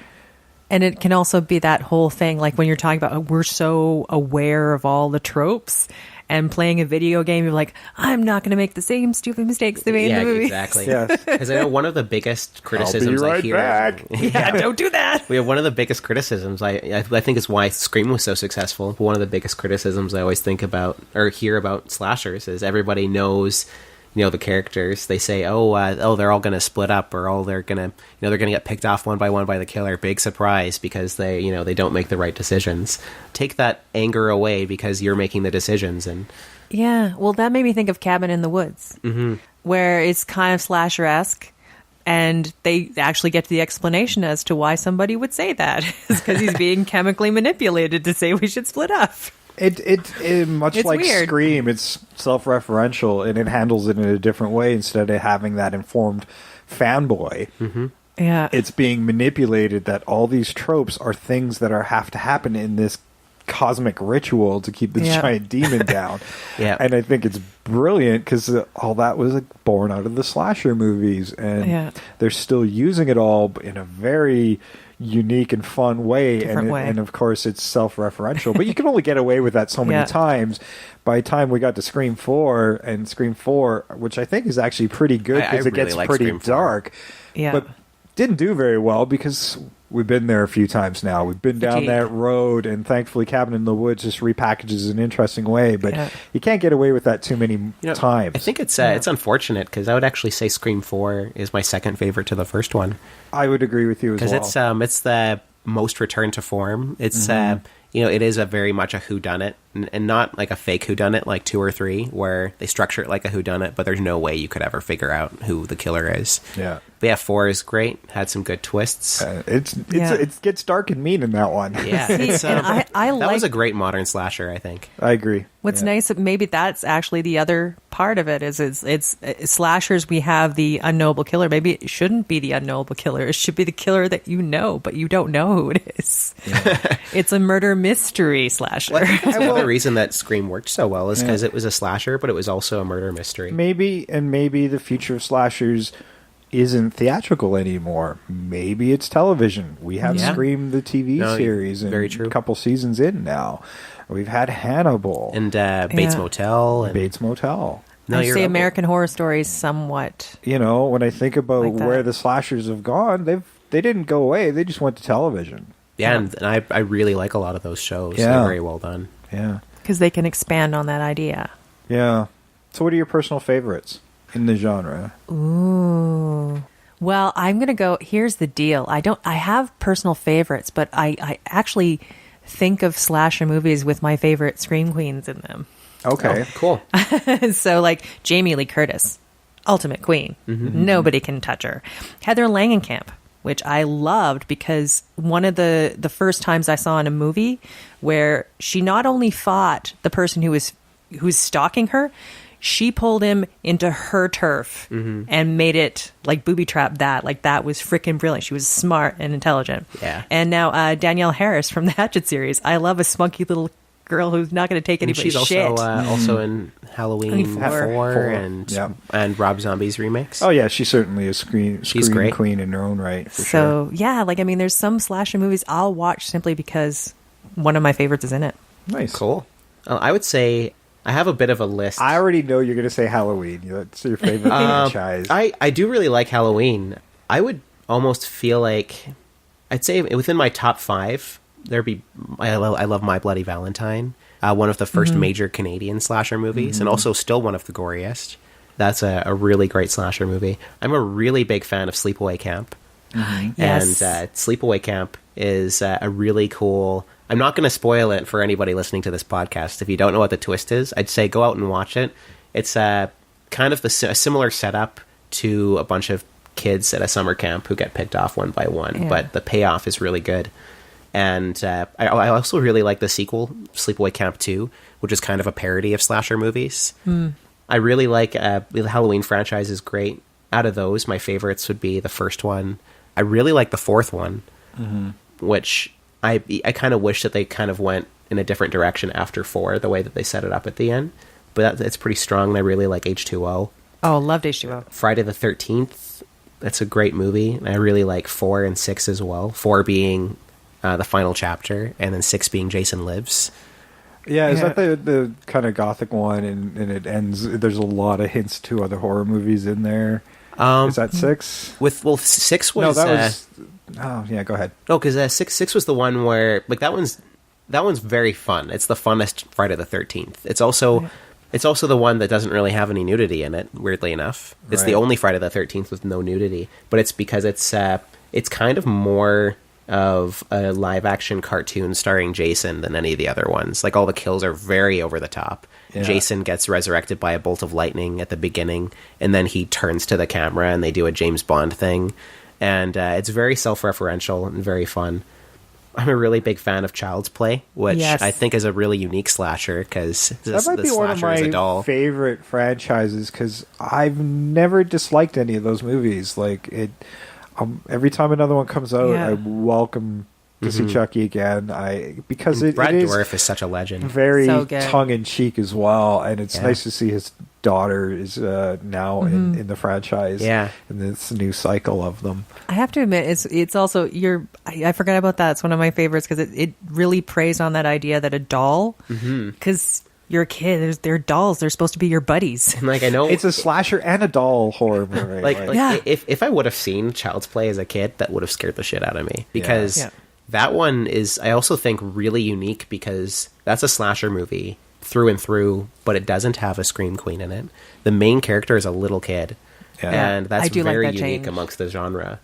And it can also be that whole thing, like when you're talking about, we're so aware of all the tropes, and playing a video game, you're like, I'm not going to make the same stupid mistakes they made in the movie.
Exactly. Because I know one of the biggest criticisms I hear.
Back.
Don't do that.
We have one of the biggest criticisms. I think is why Scream was so successful. But one of the biggest criticisms I always think about or hear about slashers is everybody knows, the characters. They say, they're all going to split up, or they're going to, they're going to get picked off one by the killer. Big surprise, because they, they don't make the right decisions. Take that anger away because you're making the decisions. And
well, that made me think of Cabin in the Woods, where it's kind of slasher-esque, and they actually get to the explanation as to why somebody would say that. It's because he's being chemically manipulated to say we should split up.
It much
it's
like
weird.
Scream, it's self-referential, and it handles it in a different way. Instead of having that informed fanboy, it's being manipulated that all these tropes are things that have to happen in this cosmic ritual to keep the giant demon down. And I think it's brilliant, because all that was born out of the slasher movies, and they're still using it all in a very unique and fun way. And of course it's self-referential, but you can only get away with that so many times. By the time we got to Scream 4, which I think is actually pretty good, because it gets pretty dark, but didn't do very well, because we've been there a few times now. We've been down that road, and thankfully Cabin in the Woods just repackages in an interesting way, but you can't get away with that too many times.
I think it's unfortunate, because I would actually say Scream 4 is my second favorite to the first one.
I would agree with you as well.
Because it's the most return to form. It's it is a very much a whodunit, and not like a fake whodunit like 2 or 3, where they structure it like a whodunit, but there's no way you could ever figure out who the killer is. But 4 is great. Had some good twists.
It gets dark and mean in that one.
That
was a great modern slasher, I think.
I agree.
What's nice, maybe that's actually the other part of it, is it's slashers. We have the unknowable killer. Maybe it shouldn't be the unknowable killer. It should be the killer that you know, but you don't know who it is. It's a murder mystery slasher.
The other reason that Scream worked so well is because it was a slasher, but it was also a murder mystery.
Maybe the future of slashers isn't theatrical anymore. Maybe it's television. We have Scream the TV series, and
very true.
A couple seasons in now. We've had Hannibal
and Bates Motel.
No, I say American Horror Stories somewhat.
When I think about where the slashers have gone, they didn't go away. They just went to television.
And I really like a lot of those shows. They're very well done.
Because they can expand on that idea.
So what are your personal favorites in the genre?
Ooh. Well, I'm going to go, here's the deal. I have personal favorites, but I actually think of slasher movies with my favorite scream queens in them.
Okay.
Cool.
So like Jamie Lee Curtis, ultimate queen. Nobody can touch her. Heather Langenkamp, which I loved because one of the first times I saw in a movie where she not only fought the person who's stalking her, she pulled him into her turf and made it like booby trap that. Like that was freaking brilliant. She was smart and intelligent.
Yeah.
And now Danielle Harris from the Hatchet series. I love a spunky little girl who's not going to take anybody's
she's
shit.
also in Halloween 4
Yep.
and Rob Zombie's remakes.
Oh yeah, she certainly is
She's great.
queen in her own right. For
So
sure.
yeah, like I mean, there's some slasher movies I'll watch simply because one of my favorites is in it.
Nice.
Cool. I would say I have a bit of a list.
I already know you're going to say Halloween. That's your favorite franchise.
I do really like Halloween. I would almost feel like I'd say within my top 5 there'd be I love My Bloody Valentine, one of the first major Canadian slasher movies, and also still one of the goriest. That's a really great slasher movie. I'm a really big fan of Sleepaway Camp.
Yes.
And Sleepaway Camp is a really cool... I'm not going to spoil it for anybody listening to this podcast. If you don't know what the twist is, I'd say go out and watch it. It's kind of a similar setup to a bunch of kids at a summer camp who get picked off one by one, but the payoff is really good. And I also really like the sequel, Sleepaway Camp 2, which is kind of a parody of slasher movies. I really like the Halloween franchise is great. Out of those, my favorites would be the first one. I really like the fourth one, which I kind of wish that they kind of went in a different direction after 4, the way that they set it up at the end. But it's pretty strong, and I really like H2O.
Oh, loved H2O.
Friday the 13th, that's a great movie. I really like 4 and 6 as well. 4 being the final chapter, and then 6 being Jason Lives.
Yeah, is that the kind of gothic one, and it ends... There's a lot of hints to other horror movies in there. Is that 6?
6 was...
No, that was... Oh, yeah, go ahead.
Oh, because 6 was the one where... Like, that one's very fun. It's the funnest Friday the 13th. It's also the one that doesn't really have any nudity in it, weirdly enough. It's the only Friday the 13th with no nudity. But it's because it's kind of more of a live-action cartoon starring Jason than any of the other ones. Like, all the kills are very over the top. Yeah. Jason gets resurrected by a bolt of lightning at the beginning, and then he turns to the camera and they do a James Bond thing. And it's very self-referential and very fun. I'm a really big fan of Child's Play, which I think is a really unique slasher because
that might be one of my favorite franchises because I've never disliked any of those movies. Like it, every time another one comes out, I welcome to see Chucky again. Because
Brad
it
Dourif is such a legend,
very tongue in cheek as well, and it's nice to see his daughter is now in the franchise. Yeah, and this new cycle of them. I
have to admit, it's also I forgot about that. It's one of my favorites because it really preys on that idea that a doll, because you're a kid, they're dolls. They're supposed to be your buddies.
And like I know
it's a slasher and a doll horror movie.
If I would have seen Child's Play as a kid, that would have scared the shit out of me because that one is I also think really unique because that's a slasher movie through and through, but it doesn't have a scream queen in it. The main character is a little kid, and that's very unique amongst the genre.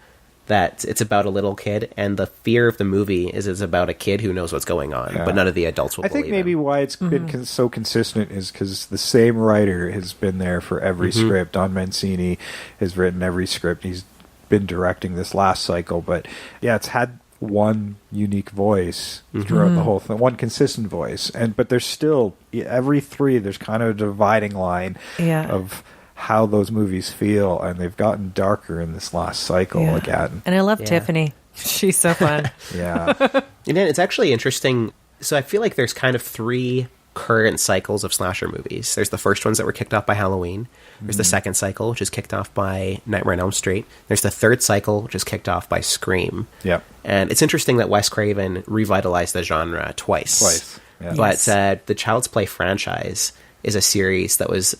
That it's about a little kid, and the fear of the movie is it's about a kid who knows what's going on, but none of the adults will believe
I think maybe why it's been so consistent is because the same writer has been there for every script. Don Mancini has written every script. He's been directing this last cycle, but it's had one unique voice throughout the whole thing, one consistent voice, but there's still every 3 there's kind of a dividing line of how those movies feel, and they've gotten darker in this last cycle again.
And I love Tiffany. She's so fun.
And then it's actually interesting. So I feel like there's kind of 3 current cycles of slasher movies. There's the first ones that were kicked off by Halloween. There's the second cycle, which is kicked off by Nightmare on Elm Street. There's the third cycle, which is kicked off by Scream.
Yep.
And it's interesting that Wes Craven revitalized the genre twice. Yeah. But the Child's Play franchise is a series that was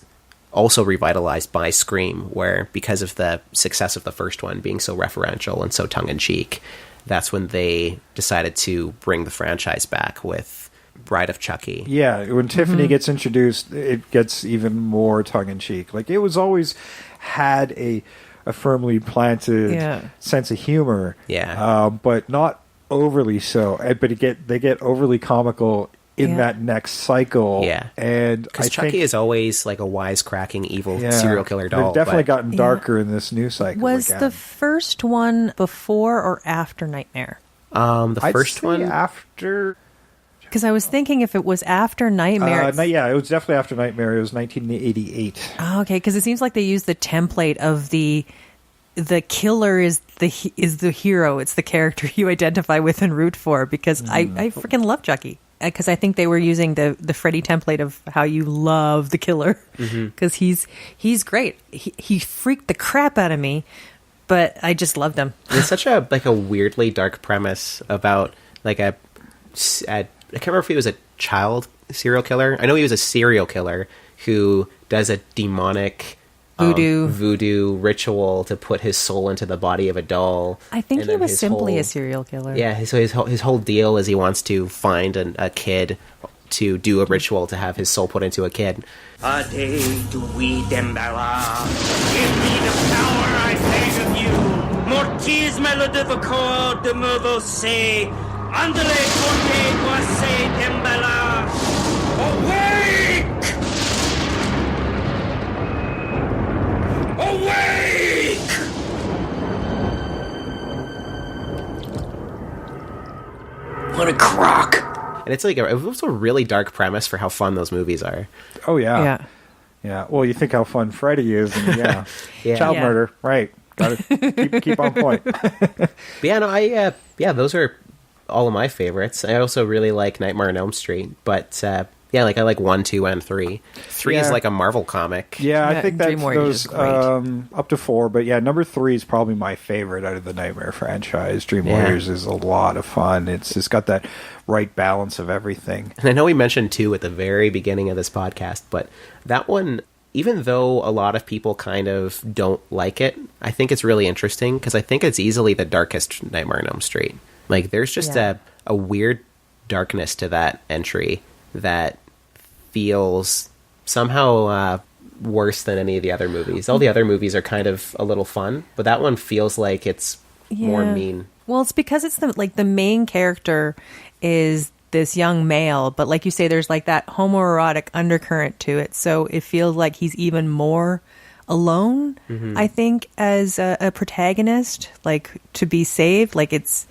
also revitalized by Scream, where because of the success of the first one being so referential and so tongue-in-cheek, that's when they decided to bring the franchise back with Bride of Chucky. Yeah,
when Tiffany gets introduced, it gets even more tongue-in-cheek. Like, it was always had a a firmly planted sense of humor.
Yeah.
But not overly so. But they get overly comical in that next cycle.
Yeah.
And
because Chucky is always like a wisecracking evil serial killer doll.
They've definitely gotten darker in this new cycle.
Was the first one before or after Nightmare?
The first one
after.
Because I was thinking if it was after Nightmare.
It was definitely after Nightmare. It was 1988.
Oh, okay, because it seems like they used the template of the killer is the hero. It's the character you identify with and root for. Because I freaking love Chucky. Because I think they were using the Freddy template of how you love the killer. Because he's great. He freaked the crap out of me, but I just loved him.
It's such a weirdly dark premise about like I can't remember if he was a child serial killer. I know he was a serial killer who does a demonic voodoo ritual to put his soul into the body of a doll.
I think he was simply a serial killer.
Yeah, so his whole deal is he wants to find a kid to do a ritual to have his soul put into a kid.
Ade dui dembala. Give me the power, I beg of you. Mortis melodivico de movo se. Andale conte guase dembala. Awake! Awake! What a crock.
And it's like it was a really dark premise for how fun those movies are.
Oh yeah. Well, you think how fun Freddy is, and child murder, right? Got to keep on point.
But those are all of my favorites. I also really like Nightmare on Elm Street, but I like 1, 2, and 3. 3 is like a Marvel comic.
Yeah, I think that's those up to 4, but number 3 is probably my favorite out of the Nightmare franchise. Dream Warriors is a lot of fun. It's just got that right balance of everything.
And I know we mentioned 2 at the very beginning of this podcast, but that one, even though a lot of people kind of don't like it, I think it's really interesting because I think it's easily the darkest Nightmare on Elm Street. Like, there's just a weird darkness to that entry that feels somehow worse than any of the other movies. All the other movies are kind of a little fun, but that one feels like it's more mean.
Well, it's because it's the main character is this young male, but like you say, there's like that homoerotic undercurrent to it, so it feels like he's even more alone. I think as a protagonist, like to be saved, like it's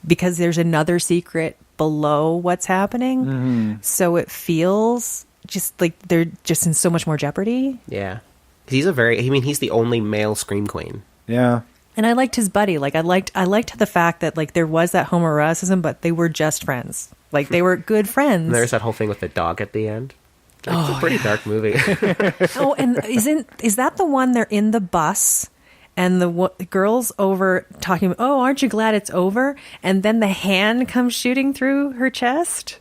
because there's another secret below what's happening, so it feels just like they're just in so much more jeopardy.
Yeah, he's he's the only male scream queen.
Yeah.
And I liked his buddy. Like I liked the fact that like there was that homoeroticism, but they were just friends. Like they were good friends.
And there's that whole thing with the dog at the end. It's a pretty dark movie.
Oh, and is that the one they're in the bus and the girl's over talking, oh, aren't you glad it's over? And then the hand comes shooting through her chest?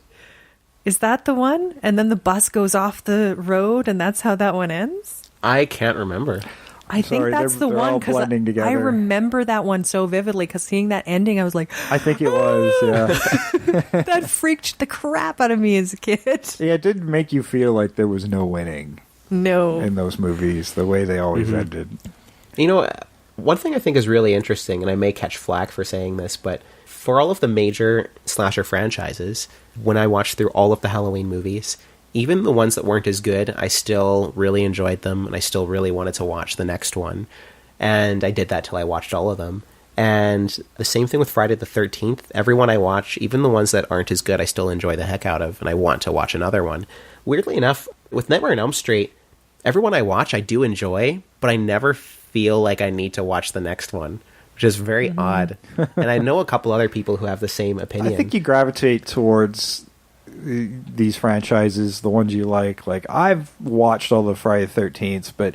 Is that the one? And then the bus goes off the road and that's how that one ends?
I can't remember.
I think that's the one because I remember that one so vividly because seeing that ending, I was like,
I think it was, yeah.
That freaked the crap out of me as a kid.
Yeah, it did make you feel like there was no winning.
No.
In those movies, the way they always ended.
You know, one thing I think is really interesting, and I may catch flack for saying this, but for all of the major slasher franchises, when I watched through all of the Halloween movies, even the ones that weren't as good, I still really enjoyed them, and I still really wanted to watch the next one. And I did that till I watched all of them. And the same thing with Friday the 13th. Everyone I watch, even the ones that aren't as good, I still enjoy the heck out of, and I want to watch another one. Weirdly enough, with Nightmare on Elm Street, everyone I watch I do enjoy, but I never feel like I need to watch the next one, which is very odd. And I know a couple other people who have the same opinion.
I think you gravitate towards these franchises, the ones you like. Like, I've watched all the Friday the 13th, but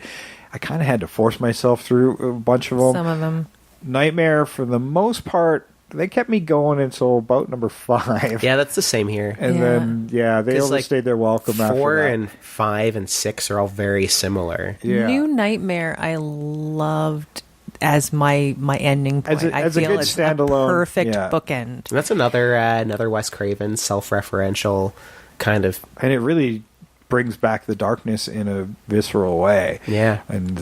I kind of had to force myself through a bunch of them.
Some of them.
Nightmare, for the most part, they kept me going until about number 5.
Yeah, that's the same here.
And then, they overstayed their welcome after that.
4 and 5 and 6 are all very similar.
Yeah.
New Nightmare, I loved as my ending point. I feel
good
it's
standalone,
a perfect bookend.
That's another Wes Craven self-referential kind of,
and it really brings back the darkness in a visceral way.
Yeah,
and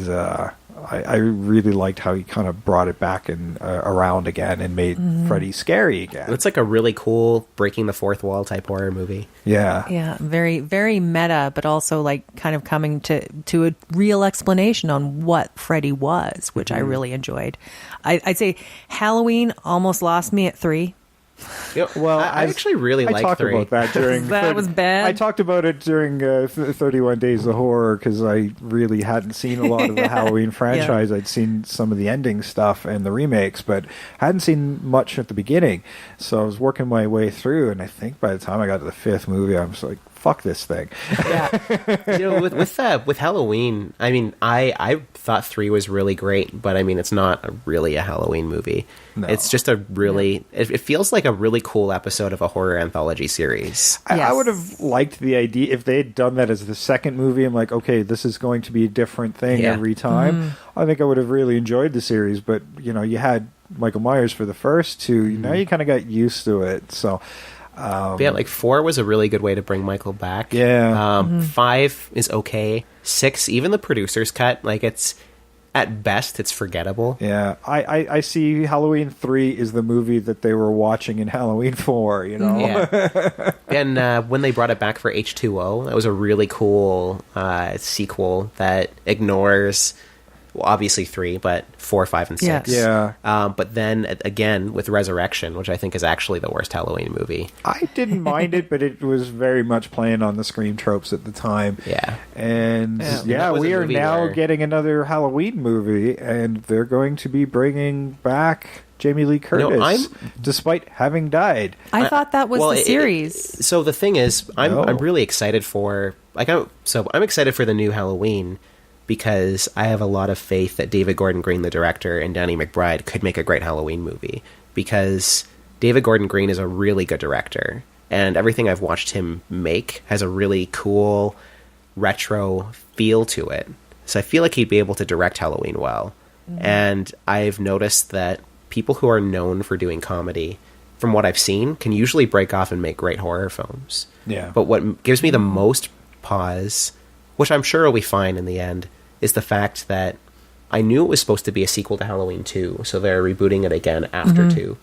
I really liked how he kind of brought it back and around again and made Freddy scary again.
It's like a really cool breaking the fourth wall type horror movie.
Yeah.
Yeah, very, very meta, but also like kind of coming to a real explanation on what Freddy was, which I really enjoyed. I'd say Halloween almost lost me at 3.
Well, I actually really like
talked
3.
about that during
That was bad.
I talked about it during 31 Days of Horror because I really hadn't seen a lot of the Halloween franchise. I'd seen some of the ending stuff and the remakes, but hadn't seen much at the beginning. So I was working my way through, and I think by the time I got to the 5th movie, I was like, fuck this thing.
Yeah. With Halloween, I mean, I thought 3 was really great, but I mean, it's not really a Halloween movie. No. It's just a really, it feels like a really cool episode of a horror anthology series.
I would have liked the idea if they had done that as the second movie. I'm like, okay, this is going to be a different thing every time. I think I would have really enjoyed the series, but you had Michael Myers for the first 2. Now you kind of got used to it. So,
like 4 was a really good way to bring Michael back.
Yeah.
5 is okay. 6, even the producer's cut, like it's at best it's forgettable.
Yeah, I see Halloween 3 is the movie that they were watching in Halloween 4.
Yeah. And when they brought it back for H2O, that was a really cool sequel that ignores. Well, obviously 3, but 4, 5, and 6.
Yeah.
But then again with Resurrection, which I think is actually the worst Halloween movie.
I didn't mind it, but it was very much playing on the Scream tropes at the time.
Yeah.
And we are now getting another Halloween movie, and they're going to be bringing back Jamie Lee Curtis, despite having died.
I thought that was the series.
So the thing is, I'm really excited for I'm excited for the new Halloween. Because I have a lot of faith that David Gordon Green, the director, and Danny McBride could make a great Halloween movie. Because David Gordon Green is a really good director. And everything I've watched him make has a really cool, retro feel to it. So I feel like he'd be able to direct Halloween well. And I've noticed that people who are known for doing comedy, from what I've seen, can usually break off and make great horror films.
Yeah.
But what gives me the most pause, which I'm sure will be fine in the end, is the fact that I knew it was supposed to be a sequel to Halloween 2, so they're rebooting it again after 2.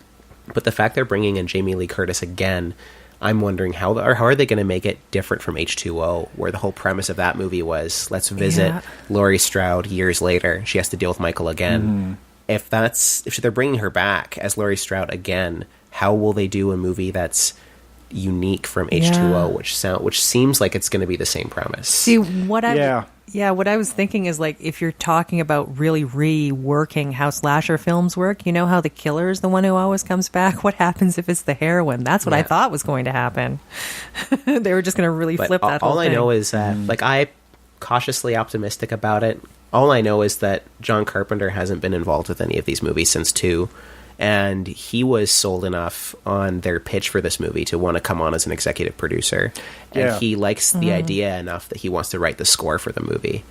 But the fact they're bringing in Jamie Lee Curtis again, I'm wondering how are they going to make it different from H2O, where the whole premise of that movie was, let's visit Laurie Strode years later. She has to deal with Michael again. If they're bringing her back as Laurie Strode again, how will they do a movie that's unique from H2O, which seems like it's going to be the same premise?
See, what I was thinking is, like, if you're talking about really reworking how slasher films work, you know how the killer is the one who always comes back? What happens if it's the heroine? That's what I thought was going to happen. They were just going to really flip that whole thing.
All I know is that, I'm cautiously optimistic about it. All I know is that John Carpenter hasn't been involved with any of these movies since 2. And he was sold enough on their pitch for this movie to want to come on as an executive producer. And he likes the idea enough that he wants to write the score for the movie.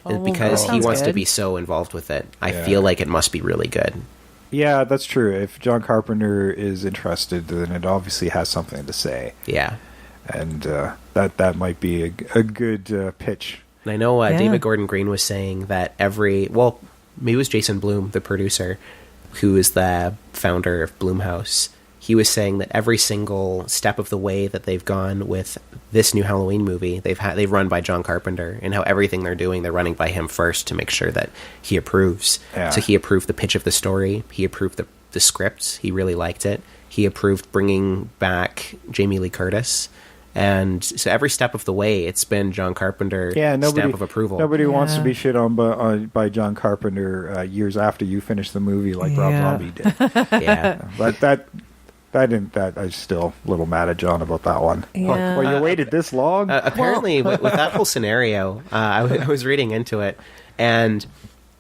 Because he wants to be so involved with it. I feel like it must be really good.
Yeah, that's true. If John Carpenter is interested, then it obviously has something to say.
Yeah.
And that might be a good pitch.
And I know David Gordon Green was saying that maybe it was Jason Blum, the producer, who is the founder of Blumhouse. He was saying that every single step of the way that they've gone with this new Halloween movie, they've run by John Carpenter, and how everything they're doing, they're running by him first to make sure that he approves. Yeah. So he approved the pitch of the story. He approved the script. He really liked it. He approved bringing back Jamie Lee Curtis. And so every step of the way, it's been John Carpenter stamp of approval.
Nobody wants to be shit on by John Carpenter years after you finish the movie, like Rob Zombie did. But that I'm still a little mad at John about that one.
Yeah.
Like, well, you waited this long?
Apparently, with that whole scenario, I was reading into it, and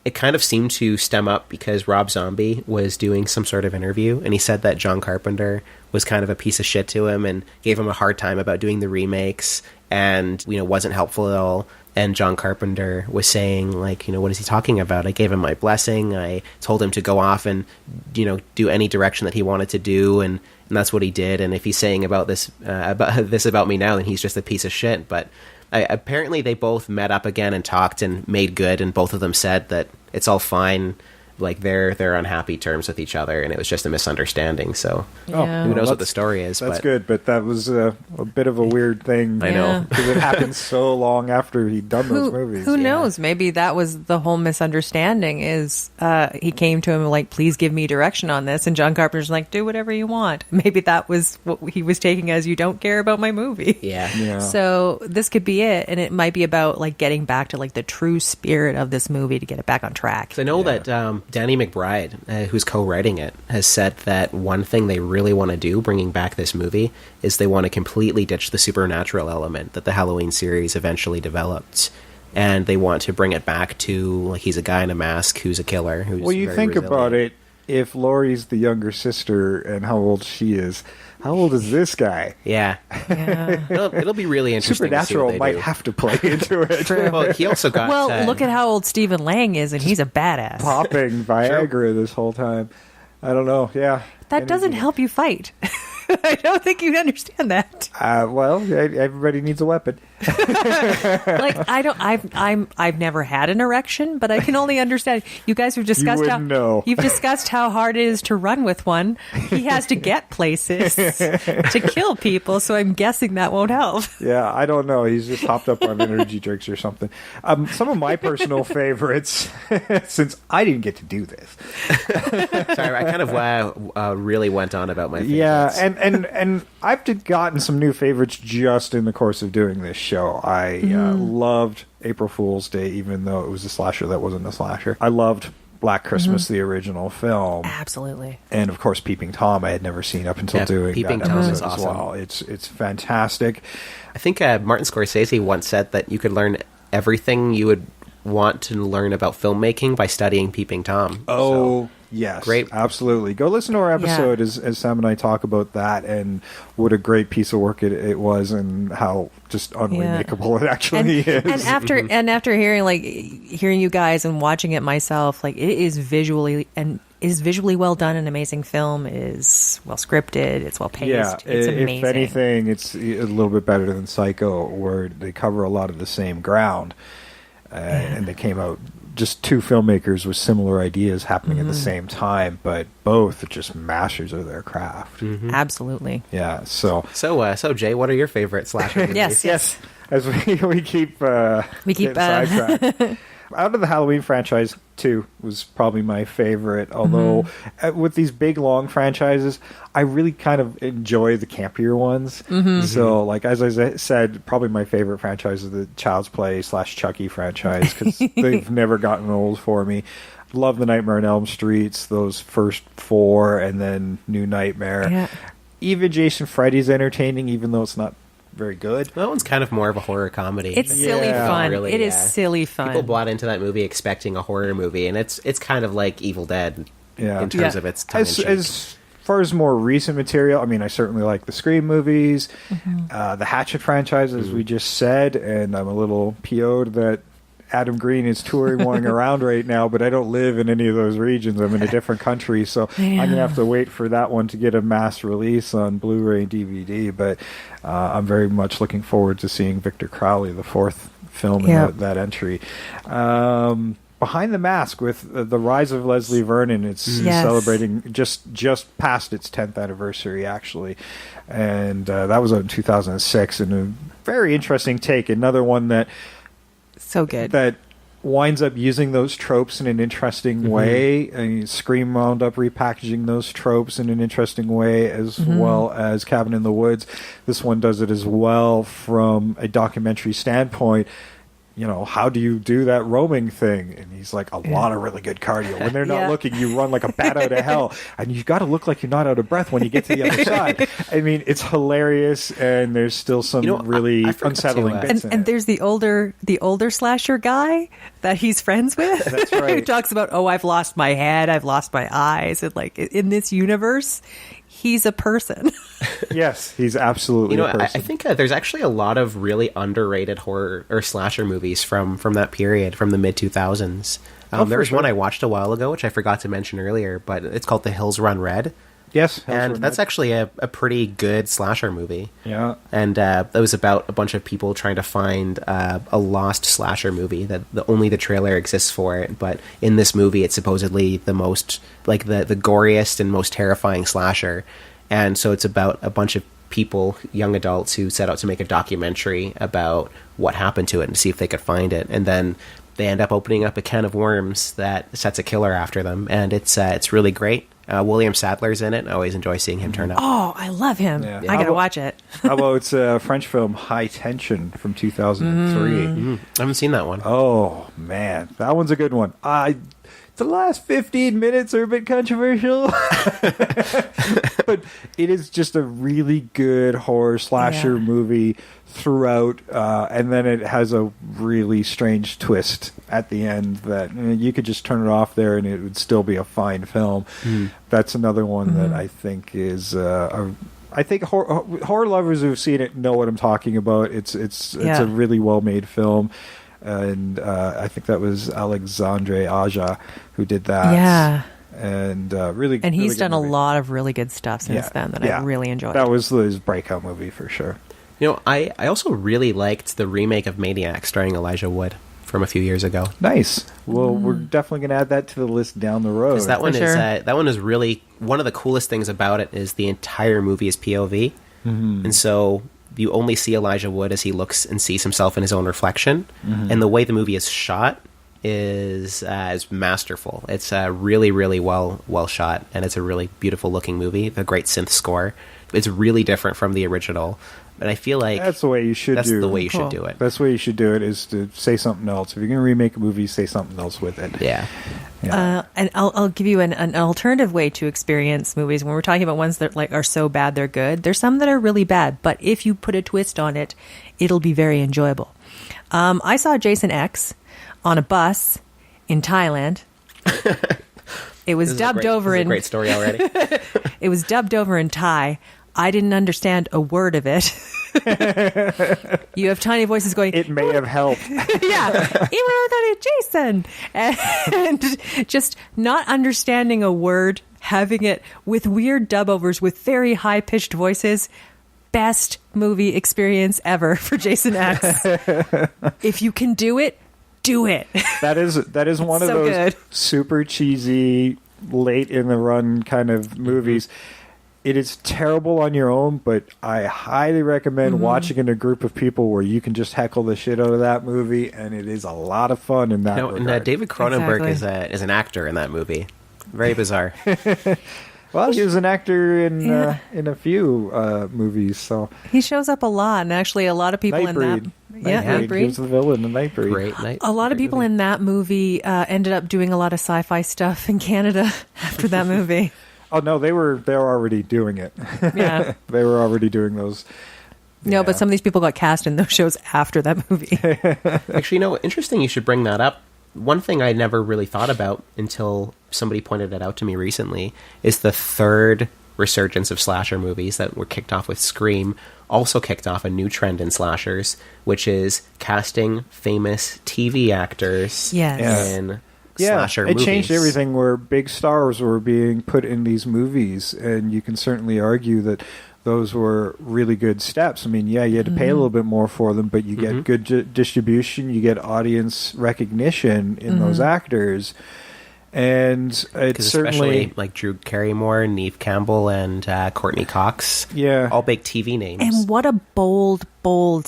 it kind of seemed to stem up because Rob Zombie was doing some sort of interview, and he said that John Carpenter was kind of a piece of shit to him and gave him a hard time about doing the remakes and, wasn't helpful at all. And John Carpenter was saying, like, what is he talking about? I gave him my blessing. I told him to go off and, do any direction that he wanted to do. And that's what he did. And if he's saying about this about me now, then he's just a piece of shit. But apparently they both met up again and talked and made good, and both of them said that it's all fine. Like they're on happy terms with each other, and it was just a misunderstanding. So who knows what the story is?
That's good, but that was a bit of a weird thing.
I know,
because it happened so long after he'd done those movies.
Who knows? Maybe that was the whole misunderstanding. Is he came to him like, "Please give me direction on this," and John Carpenter's like, "Do whatever you want." Maybe that was what he was taking as, "You don't care about my movie."
Yeah.
So this could be it, and it might be about like getting back to like the true spirit of this movie to get it back on track.
So I know that Danny McBride, who's co-writing it, has said that one thing they really want to do, bringing back this movie, is they want to completely ditch the supernatural element that the Halloween series eventually developed, and they want to bring it back to like he's a guy in a mask who's a killer. Who's
well, you
very
think
resilient.
about it. If Laurie's the younger sister and how old she is, how old is this guy?
Yeah. It'll be really interesting.
Supernatural
to see what
might
they do.
have to play into it.
Well, he also got.
Well, look at how old Stephen Lang is, and he's a badass.
Popping Viagra this whole time. I don't know. Yeah.
That doesn't help you fight. I don't think you'd understand that.
Well, everybody needs a weapon.
Like I've never had an erection, but I can only understand. You guys have discussed you've discussed how hard it is to run with one. He has to get places to kill people, so I'm guessing that won't help.
Yeah, I don't know. He's just hopped up on energy drinks or something. Some of my personal favorites, since I didn't get to do this.
Sorry, I kind of really went on about my favorites.
Yeah, and I've gotten some new favorites just in the course of doing this show. I loved April Fool's Day, even though it was a slasher that wasn't a slasher. I loved Black Christmas, the original film.
Absolutely.
And of course, Peeping Tom I had never seen up until doing
Peeping
that
Tom
episode
is awesome.
as well. It's fantastic.
I think Martin Scorsese once said that you could learn everything you would want to learn about filmmaking by studying Peeping Tom.
Oh, yes.
Great.
Absolutely. Go listen to our episode as Sam and I talk about that and what a great piece of work it was and how just unremakeable it actually is.
And after hearing you guys and watching it myself, like it is visually well done, an amazing film. It is well scripted, it's well paced.
Yeah,
it's amazing.
if anything, it's a little bit better than Psycho, where they cover a lot of the same ground. And they came out just two filmmakers with similar ideas happening at the same time, but both are just masters of their craft.
Absolutely.
Yeah. So
Jay, what are your favorite slasher movies?
Yes.
As we keep getting sidetracked. Out of the Halloween franchise, 2 was probably my favorite. Although with these big long franchises, I really kind of enjoy the campier ones. So, like as I said, probably my favorite franchise is the Child's Play / Chucky franchise because they've never gotten old for me. Love the Nightmare on Elm Streets, those first 4, and then New Nightmare.
Yeah.
Even Jason Freddy's entertaining, even though it's not very good.
That one's kind of more of a horror comedy.
It's silly fun.
Really,
it is silly fun.
People bought into that movie expecting a horror movie, and it's kind of like Evil Dead in terms of its tongue-in-cheek.
As far as more recent material, I mean, I certainly like the Scream movies, the Hatchet franchise, as we just said, and I'm a little PO'd that Adam Green is touring one around right now, but I don't live in any of those regions. I'm in a different country, so I'm going to have to wait for that one to get a mass release on Blu-ray and DVD, but I'm very much looking forward to seeing Victor Crowley, the 4th film in that entry. Behind the Mask with the rise of Leslie Vernon, it's celebrating just past its 10th anniversary, actually, and that was out in 2006, and a very interesting take, another one that
so good.
That winds up using those tropes in an interesting way. And Scream wound up repackaging those tropes in an interesting way, as well as Cabin in the Woods. This one does it as well from a documentary standpoint. You know, how do you do that roaming thing? And he's like, a lot of really good cardio. When they're not looking, you run like a bat out of hell. And you've got to look like you're not out of breath when you get to the other side. I mean, it's hilarious, and there's still some really unsettling bits in
and
it.
there's the older slasher guy that he's friends with.
That's right.
Who talks about, I've lost my head, I've lost my eyes. And like, in this universe, he's a person.
Yes, he's absolutely a person.
I think there's actually a lot of really underrated horror or slasher movies from that period, from the mid-2000s. There was one I watched a while ago, which I forgot to mention earlier, but it's called The Hills Run Red.
Yes,
and that's actually a pretty good slasher movie.
Yeah.
And that was about a bunch of people trying to find a lost slasher movie that only the trailer exists for it. But in this movie, it's supposedly the most, like, the goriest and most terrifying slasher. And so it's about a bunch of people, young adults, who set out to make a documentary about what happened to it and see if they could find it. And then they end up opening up a can of worms that sets a killer after them. And it's really great. William Sadler's in it. I always enjoy seeing him turn up.
Oh, I love him.
Yeah.
I gotta watch it.
How about it's a French film, High Tension, from 2003.
I haven't seen that one.
Oh, man. That one's a good one. The last 15 minutes are a bit controversial. But it is just a really good horror slasher movie throughout. And then it has a really strange twist at the end that you could just turn it off there and it would still be a fine film. That's another one that I think is... I think horror lovers who've seen it know what I'm talking about. It's a really well-made film. And I think that was Alexandre Aja who did that.
Yeah.
And really,
and he's
really
done a
movie.
lot of really good stuff since then that I really enjoyed.
That was his breakout movie for sure.
You know, I also really liked the remake of Maniac starring Elijah Wood from a few years ago.
Nice. Well, we're definitely going to add that to the list down the road.
Because that one is really one of the coolest things about it is the entire movie is POV, and so you only see Elijah Wood as he looks and sees himself in his own reflection, and the way the movie is shot is masterful. It's really, really well shot, and it's a really beautiful looking movie. A great synth score. It's really different from the original, and I feel like
that's the way you should.
That's the way you should do it.
That's the way you should do it. Is to say something else. If you're going to remake a movie, say something else with it.
Yeah.
And I'll give you an alternative way to experience movies. When we're talking about ones that are so bad they're good, there's some that are really bad, but if you put a twist on it, it'll be very enjoyable. I saw Jason X on a bus in Thailand. It was dubbed over in...
This is a great story already.
It was dubbed over in Thai. I didn't understand a word of it. You have tiny voices going...
It may have helped.
Yeah. Jason. And just not understanding a word, having it with weird dub-overs with very high-pitched voices. Best movie experience ever for Jason X. If you can do it, do it.
That is one of those
good.
super cheesy, late in the run kind of movies. It is terrible on your own, but I highly recommend watching in a group of people where you can just heckle the shit out of that movie, and it is a lot of fun in that regard.
And David Cronenberg is an actor in that movie. Very bizarre.
Well, he was an actor in a few movies, so
he shows up a lot, and actually a lot of people in that.
Nightbreed. He was the villain in Nightbreed.
Great
a lot of people in that movie ended up doing a lot of sci-fi stuff in Canada after that movie.
Oh no, they were already doing it.
Yeah,
they were already doing those.
No, but some of these people got cast in those shows after that movie.
Actually, interesting you should bring that up. One thing I never really thought about until somebody pointed it out to me recently is the third resurgence of slasher movies that were kicked off with Scream also kicked off a new trend in slashers, which is casting famous TV actors in slasher movies.
It changed everything where big stars were being put in these movies, and you can certainly argue that those were really good steps. I mean, you had to pay a little bit more for them, but you get good distribution, you get audience recognition in those actors. And it's certainly...
Especially like Drew Carrymore, Neve Campbell, and Courtney Cox.
Yeah.
All big TV names.
And what a bold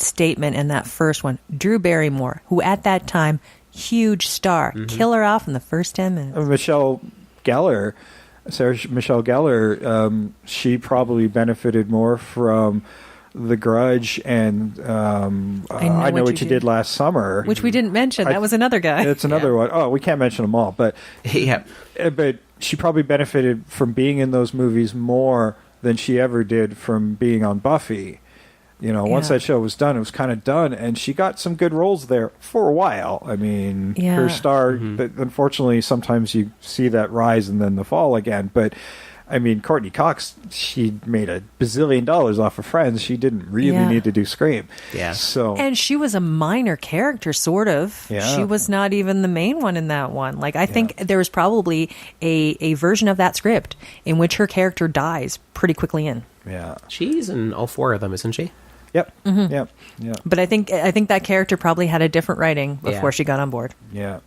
statement in that first one. Drew Barrymore, who at that time, huge star, kill her off in the first 10 minutes. Sarah Michelle Gellar, she probably benefited more from The Grudge and I Know What You Did Last Summer. Which we didn't mention. That was another guy.
It's another one. Oh, we can't mention them all. But, but she probably benefited from being in those movies more than she ever did from being on Buffy. Once that show was done, it was kind of done, and she got some good roles there for a while. I mean, her star, unfortunately, sometimes you see that rise and then the fall again, but I mean, Courtney Cox, she made $1 bazillion off of Friends. She didn't really need to do Scream.
Yeah.
So,
And she was a minor character, sort of.
Yeah.
She was not even the main one in that one. Like, I think there was probably a version of that script in which her character dies pretty quickly in.
yeah.
She's in all 4 of them, isn't she?
Yep.
Mm-hmm.
Yep. Yep.
But I think that character probably had a different writing before she got on board.
Yeah.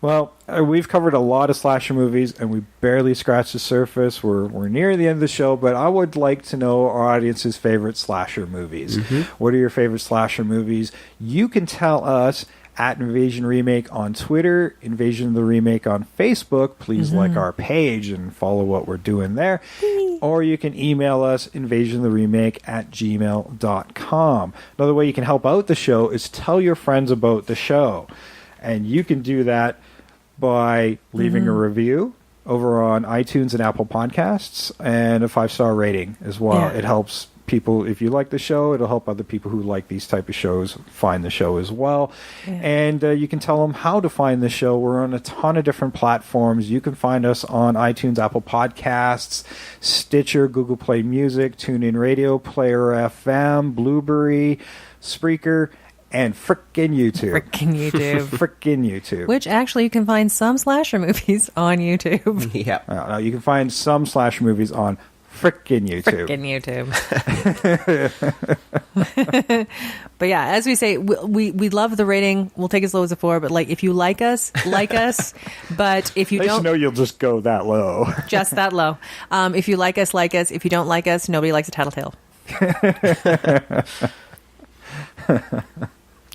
Well, we've covered a lot of slasher movies, and we barely scratched the surface. We're near the end of the show, but I would like to know our audience's favorite slasher movies. What are your favorite slasher movies? You can tell us at Invasion Remake on Twitter, Invasion the Remake on Facebook. Please like our page and follow what we're doing there. Or you can email us, invasiontheremake@gmail.com. Another way you can help out the show is tell your friends about the show. And you can do that by leaving a review over on iTunes and Apple Podcasts and a 5-star rating as well.
Yeah.
It helps people, if you like the show, it'll help other people who like these type of shows find the show as well.
Yeah.
And you can tell them how to find the show. We're on a ton of different platforms. You can find us on iTunes, Apple Podcasts, Stitcher, Google Play Music, TuneIn Radio, Player FM, Blueberry, Spreaker, and frickin' YouTube. Frickin' YouTube.
Which actually you can find some slasher movies on YouTube.
Yeah.
You can find some slasher movies on frickin' YouTube.
Frickin' YouTube. But yeah, as we say, we love the rating. We'll take as low as a 4, but like if you like us. But if you
Nice
don't,
to know you'll just go that low.
just that low. If you like us. If you don't like us, nobody likes a tattletale.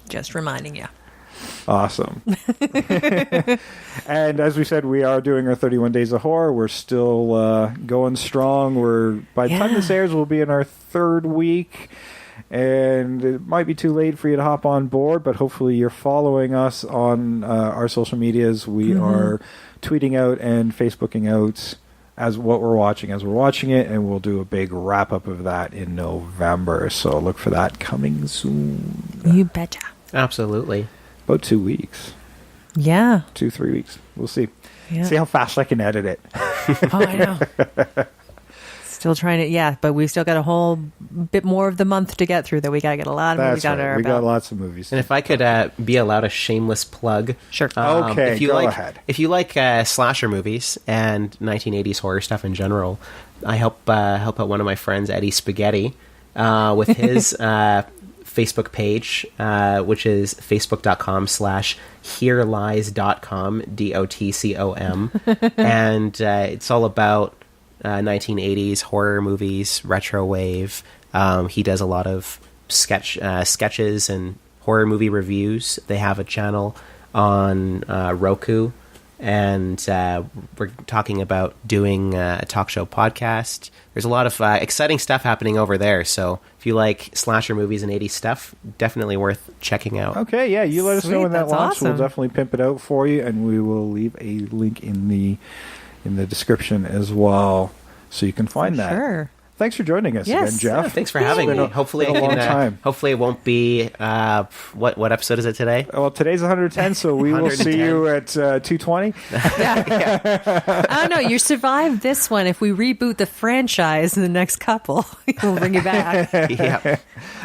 Just reminding you.
Awesome. And as we said, we are doing our 31 Days of Horror. We're still going strong. By the time this airs, we'll be in our 3rd week. And it might be too late for you to hop on board, but hopefully you're following us on our social medias. We are tweeting out and Facebooking out as what we're watching as we're watching it, and we'll do a big wrap-up of that in November. So look for that coming soon.
You betcha.
Absolutely.
About 2 weeks.
Yeah.
2-3 weeks. We'll see.
Yeah.
See how fast I can edit it.
Oh, I know. Still trying to, but we've still got a whole bit more of the month to get through. That we got to get a lot of movies
That's
out of
right.
our
We got
belt.
lots of movies.
And if I could be allowed a shameless plug.
Sure.
Okay,
if you
go
like,
ahead.
If you like slasher movies and 1980s horror stuff in general, I help out one of my friends, Eddie Spaghetti, with his Facebook page, which is facebook.com/hearelies.com, DOTCOM. And it's all about 1980s horror movies, retro wave. He does a lot of sketches and horror movie reviews. They have a channel on Roku, and we're talking about doing a talk show podcast. There's a lot of exciting stuff happening over there, so if you like slasher movies and 80s stuff, definitely worth checking out.
Okay, yeah, you let us know
Sweet,
when that
that's
launches.
awesome.
We'll definitely pimp it out for you, and we will leave a link in the description as well, so you can find that.
Sure.
Thanks for joining us
Yes.
again, Jeff.
Yeah, thanks for having me. Hopefully,
been a
I can,
long time.
hopefully it won't be what episode is it today?
Well, today's 110, so we will see
110.
you at 220.
I don't know. You survived this one. If we reboot the franchise in the next couple, we'll bring you back.
Yeah,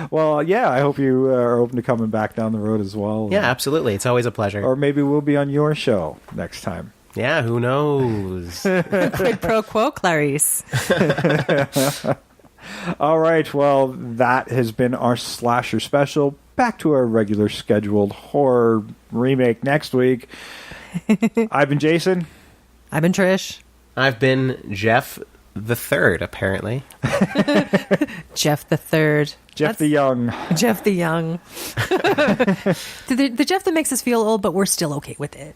Well, yeah, I hope you are open to coming back down the road as well.
yeah, absolutely. It's always a pleasure.
Or maybe we'll be on your show next time.
Yeah, who knows?
Quid pro quo, Clarice.
All right, well, that has been our slasher special. Back to our regular scheduled horror remake next week. I've been Jason.
I've been Trish.
I've been Jeff the Third, apparently.
Jeff the Third.
Jeff the Young.
Jeff the Young. the Jeff that makes us feel old, but we're still okay with it.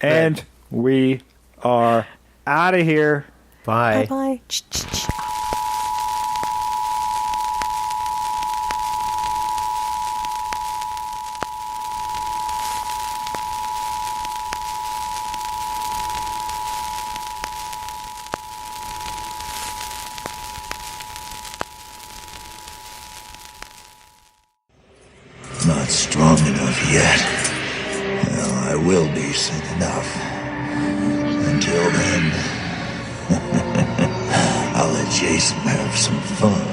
And we are out of here.
Bye.
Bye-bye.
Not strong enough yet. Well, I will be soon enough. Until then, I'll let Jason have some fun.